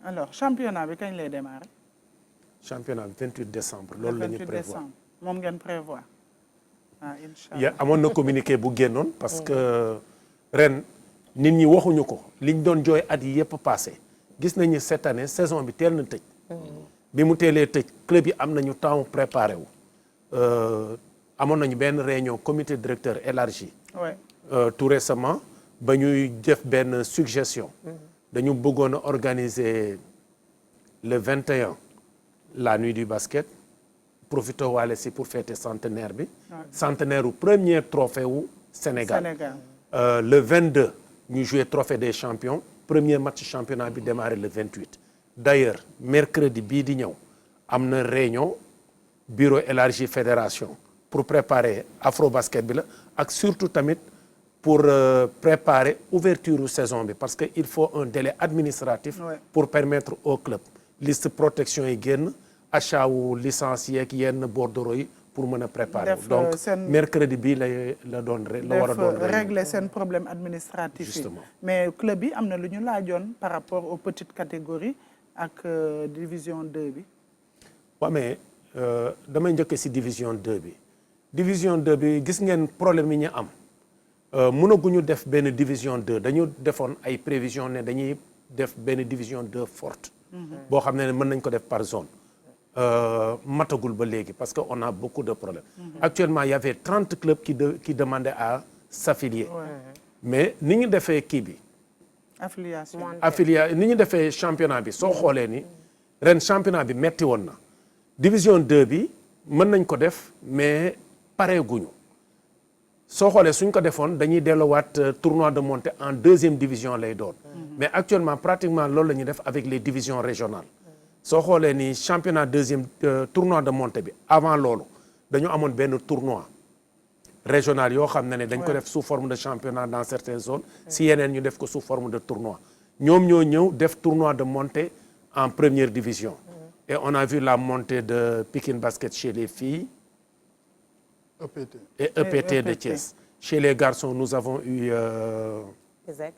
alors championnat bi kañ lay démarrer. championnat bi 28 décembre loolu la ñu prévoir moom ngeen prévoir ah incha allah. amoon na communiqué bu génnoon parce que ren nit ñi waxuñu ko liñ doon jooy at yi yëpp passé gis nañu cette année saison bi teel na tëj. bi mu teelee tëj club yi am nañu temps préparé wu. amoon nañu benn réunion comité directeur élargi. tout récemment ba ñuy def benn suggestion. dañu bëggoon a organiser le 21 la nuit du basket profité waale si pour fêter centenaire bi. centenaire u premier trophée wu Sénégal. Le 22 ñu jouer trophée des champions premier match championnat bi démarré le 28. d'ailleurs mercredi bii di ñëw am na réunion bureau élargi fédération pour préparer afro basket bi la ak surtout tamit pour préparer ouverture saison bi parce que il faut un délai administratif pour permettre au club liste protection yi génn achat wu licence yeeg yenn bordereau yi pour mën a préparer donc mercredi bi la doon la war a doon régler seen problème administratif justement mais club yi am na lu ñu laajoon par rapport aux petites catégories ak division 2 bi waaw mais damay njëkk si division 2 bi division 2 bi gis ngeen problème yi ñu am mënaguñu def benn division 2 dañu defoon ay prévision ne dañuy def benn division 2 forte boo xam ne mën nañ ko def par zone matagul ba léegi parce que on a beaucoup de problèmes actuellement il y avait 30 clubs qui demandaient à s'affilier mais ni ñu defee kii bi ni ñu defee championnat bi soo xoolee ni ren championnat bi metti woon na division 2 bi mën nañ ko def mais pareeguñu soo xoolee suñ ko defoon dañuy delluwaat tournoi de montée en deuxième division lay doon mais actuellement pratiquement loolu la ñuy def avec les divisions régionales soo xoolee ni championnat deuxième tournoi de montée bi avant loolu dañu amoon benn tournoi régional yoo xam ne dañ ko def sous forme de championnat dans certaines zones si yeneen ñu def ko sous forme de tournoi ñoom ñoo ñëw def tournoi de montée en première division et on a vu la montée de Pikine Basket chez les filles et EPT de Thiès. Chez les garçons, nous avons eu... ISEC,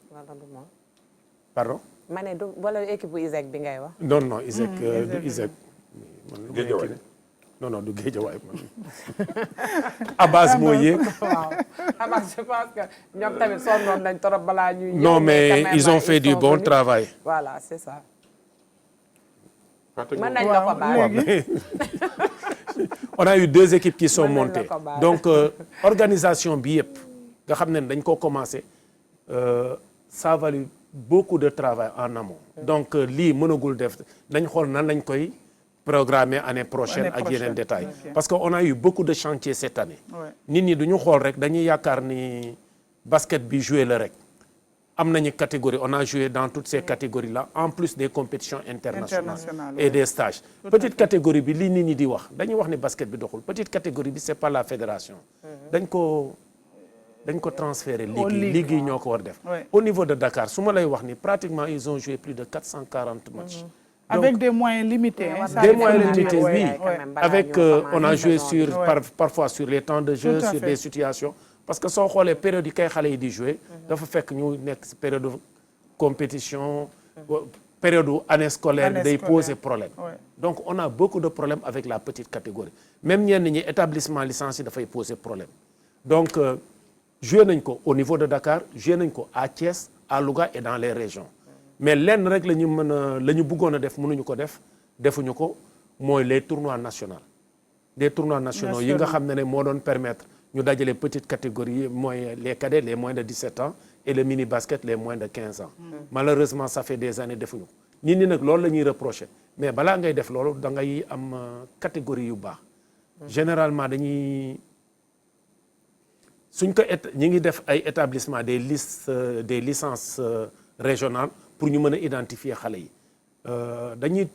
pardon? Mané du wala équipe bu ISEC bi ngay wax. Non non ISEC du ISEC. Non non du Guédiawaye. Abbas moo yéeg. waaw Abbas je pense que ñoom tamit sonnoon nañ trop balaa ñuy. Non mais ils ont fait du bon travail. Voilà c'est ça. mën nañ la ko baal. On a eu 2 équipes qui sont montées donc organisation bi yëpp nga xam ne dañ ko commencé ça a valu beaucoup de travail en amont donc lii mënagul def dañ xool nan lañ koy programmer année prochaine ak yeneen détails parce que on a eu beaucoup de chantiers cette année nit ñi duñu xool rek dañuy yaakaar ni basket bi joué la rek am nañu catégorie on a joué dans toutes ces catégories là en plus des compétitions internationales et des stages petite catégorie bi li nit ñi di wax dañuy wax ni basket bi doxul petite catégorie bi c'est pas la fédération dañ ko transférer ligue yi ñoo ko war def au niveau de Dakar su ma lay wax ni pratiquement ils ont joué plus de 440 matchs avec des moyens limités des moyens limités oui avec on a joué sur parfois sur les temps de jeu sur des situations parce que soo xoolee période yi kay xale yi di jouer dafa fekk ñu nekk ci période de compétition période année scolaire day poser problème donc on a beaucoup de problèmes avec la petite catégorie même ñenn ñi établissement licence yi dafay poser problème donc joué nañ ko au niveau de Dakar joué nañ ko à Thiès à Louga et dans les régions mais lenn rek la ñu mën a la ñu bëggoon a def mënuñu ko def defuñu ko mooy les tournois nationaux des tournois nationaux yi nga xam ne moo doon permettre ñu dajale petite catégorie mooy les cadets les moins de 17 ans et le mini basket les moins de 15 ans malheureusement ça fait des années defuñu ko nit ñi nag loolu la ñuy reprocher mais balaa ngay def loolu da ngay am catégorie yu baax généralement dañuy suñ ko ñi ngi def ay établissement des listes des licences régionales pour ñu mën a identifier xale yi dañuy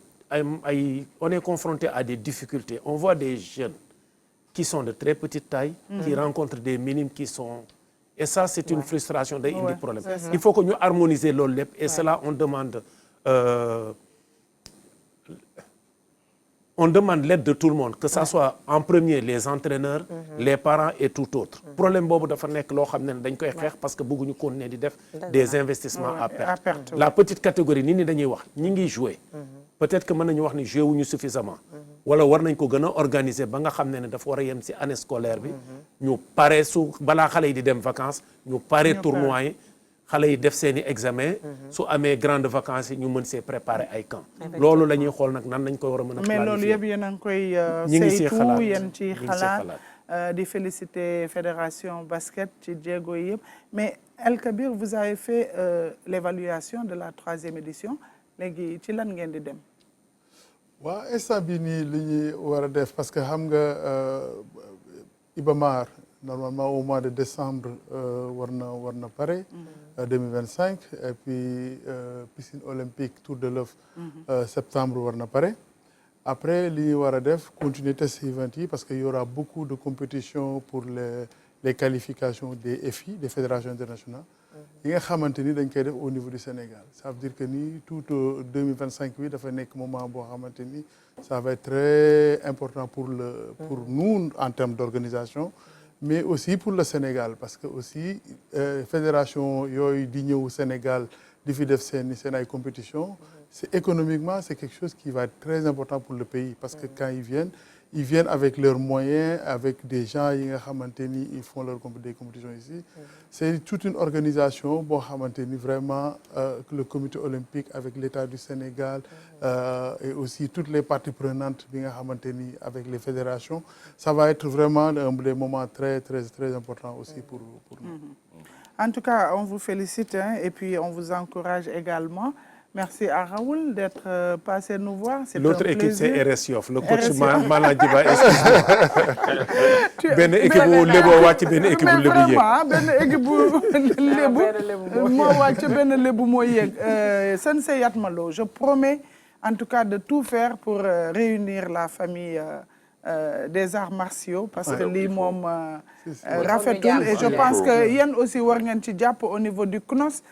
on est confronté à des difficultés on voit des jeunes qui sont de très petite taille qui rencontrent des minimes qui sont et ça c'est une frustration day indi problème il faut que ñu harmoniser loolu lépp et cela on demande on demande l'aide de tout le monde que ça soit en premier les entraîneurs les parents et tout autre problème boobu dafa nekk loo xam ne dañ koy xeex parce que bëgguñu continuer di def des investissements à perte la petite catégorie nit ñi dañuy wax ñi ngi jouer peut-être que mën nañu wax ni jouer wuñu suffisamment wala war nañ ko gën a organiser ba nga xam ne dafa war a yem ci année scolaire bi ñu pare su balaa xale yi di dem vacances ñu pare tournoi yi xale yi def seeni examen su amee grande vacances yi ñu mën see préparer ay camp loolu la ñuy xool nag nan nañ ko war a mën a mais loolu yëpp yéen a ngi koy saytu yéen ci xalaat di féliciter fédération basket ci jéego yi yëpp mais El Kabir vous avez fait l'évaluation de la 3e édition léegi ci lan ngeen di dem waaw instant bi nii li ñuy war a def parce que xam nga Ibamar normalement au mois de décembre war na pare 2025 et puis piscine olympique Tour de l'œuf septembre war na pare après li ñu war a def continuer test event yi parce que y aura beaucoup de compétitions pour les qualifications des FI des fédérations internationales yi nga xamante ni dañ koy def au niveau du Sénégal ça veut dire que ni tout 2025 bi dafa nekk moment boo xamante ni ça va être très important pour nous en termes d'organisation mais aussi pour le Sénégal parce que aussi fédération yooyu di ñëw Sénégal di fi def seen ay compétition c'est économiquement c'est quelque chose qui va être très important pour le pays parce que quand ils viennent avec leurs moyens avec des gens yi nga xamante ni ils font des compétitions ici c'est toute une organisation boo xamante ni vraiment le comité olympique avec l'État du Sénégal et aussi toutes les parties prenantes bi nga xamante ni avec les fédérations ça va être vraiment des moments très très très importants aussi pour nous. En tout cas on vous félicite et puis on vous encourage également. Merci à Raoul d'être passé nous voir. L'autre équipe, c'est RS Yoff. Le coach Maladjiba, excuse-moi. Benn équipe bu Lebo wàcc benn équipe bu Lebu yéeg. benn équipe bu Lebu moo wàcc benn Lebu moo yéeg. Sensei Yatmalo, je promets en tout cas de tout faire pour réunir la famille des arts martiaux parce que lii moom rafetul et je pense que yéen aussi war ngeen ci jàpp au niveau du CNOS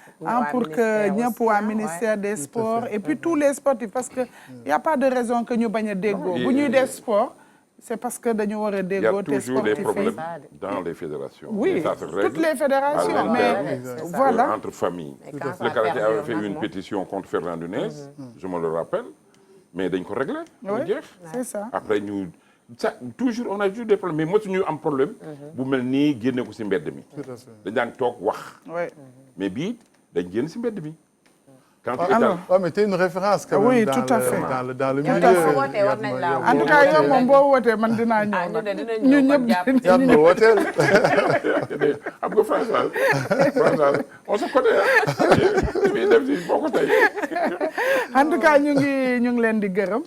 pour que ñëpp waa ministère des sports et puis tous les sportifs parce que y a pas de raison que ñu bañ a déggoo bu ñuy def sport c'est parce que dañu war a déggoo te sportifs il y a toujours des problèmes dans les fédérations. Oui, toutes les fédérations mais voilà entre familles. Le karaté avait fait une pétition contre Ferdinand Nunez, je me le rappelle, mais dañ ko réglé. Oui, c'est ça. Après ñu ça toujours on a toujours des problèmes mais mosuñu am problème. bu mel nii génne ko ci mbedd mi. dañ daan toog wax. mais bii dañ génn ci mbedd mi. quand mais t'es une référence quand même. Oui, tout à fait. dans le milieu. En tout cas yow moom boo wootee man dinaa ñëw nag. ñun ñëpp yaa ma wooteel. xam nga François on se connaît def ci boo ko tey. En tout cas ñu ngi leen di gërëm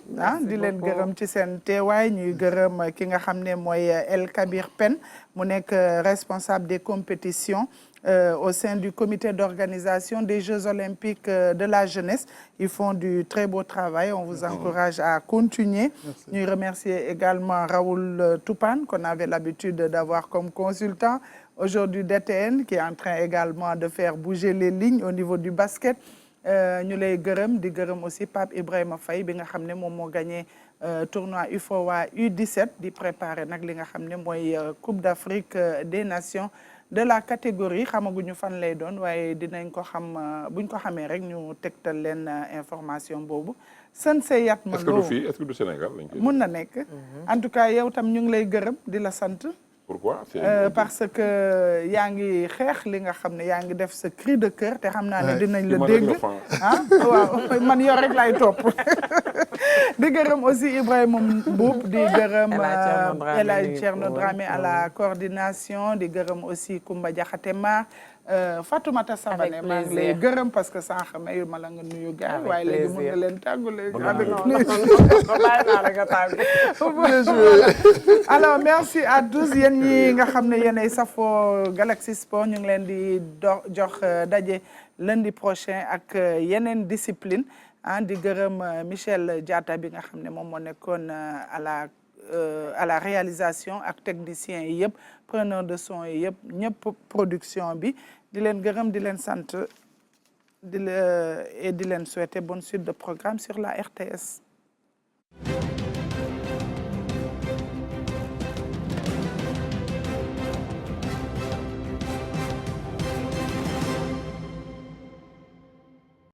di leen gërëm ci seen teewaay ñuy gërëm ki nga xam ne mooy El Kabir Pène mu nekk responsable des compétitions au sein du comité d'organisation des Jeux olympiques de la jeunesse. Ils font du très beau travail. On vous encourage à continuer. Nous remercions également Raoul Toupane qu'on avait l'habitude d'avoir comme consultant aujourd'hui d'ETN qui est en train également de faire bouger les lignes au niveau du basket. ñu lay gërëm di gërëm aussi Pape Ibrahima Faye bi nga xam ne moom moo gagné tournoi UFOA U17 di préparer nag li nga xam ne mooy Coupe d'Afrique des Nations de la catégorie xamaguñu fan lay doon waaye dinañ ko xam buñ ko xamee rek ñu tegtal leen information boobu. Sensei Yatmalo est-ce que du Sénégal lañ koy mun na nekk. En tout cas yow tam ñu ngi lay gërëm di la sant. Pourquoi? Parce que yaa ngi xeex li nga xam ne yaa ngi def sa cri de cœur te xam naa ne dinañ la dégg waaw man yow rek lay topp di gërëm aussi Ibrahima Mboup di gërëm El Hadj Thierno Dramé à la coordination di gërëm aussi Koumba Diakhaté Mar Fatoumata Savané maa ngi lay gërëm parce que sànq mayu ma la nga nuyu gars waaye léegi mën nga leen tàggu léegi avec alors merci à tous yéen ñi nga xam ne yéenay safo Galaxy Sport ñu ngi leen di jox daje lundi prochain ak yeneen discipline di gërëm Michel Diatta bi nga xam ne moom moo nekkoon à la réalisation ak technicien yi yëpp preneur de son yi yëpp ñëpp production bi di leen gërëm di leen sant et di leen souhaiter bonne suite de programme sur la RTS.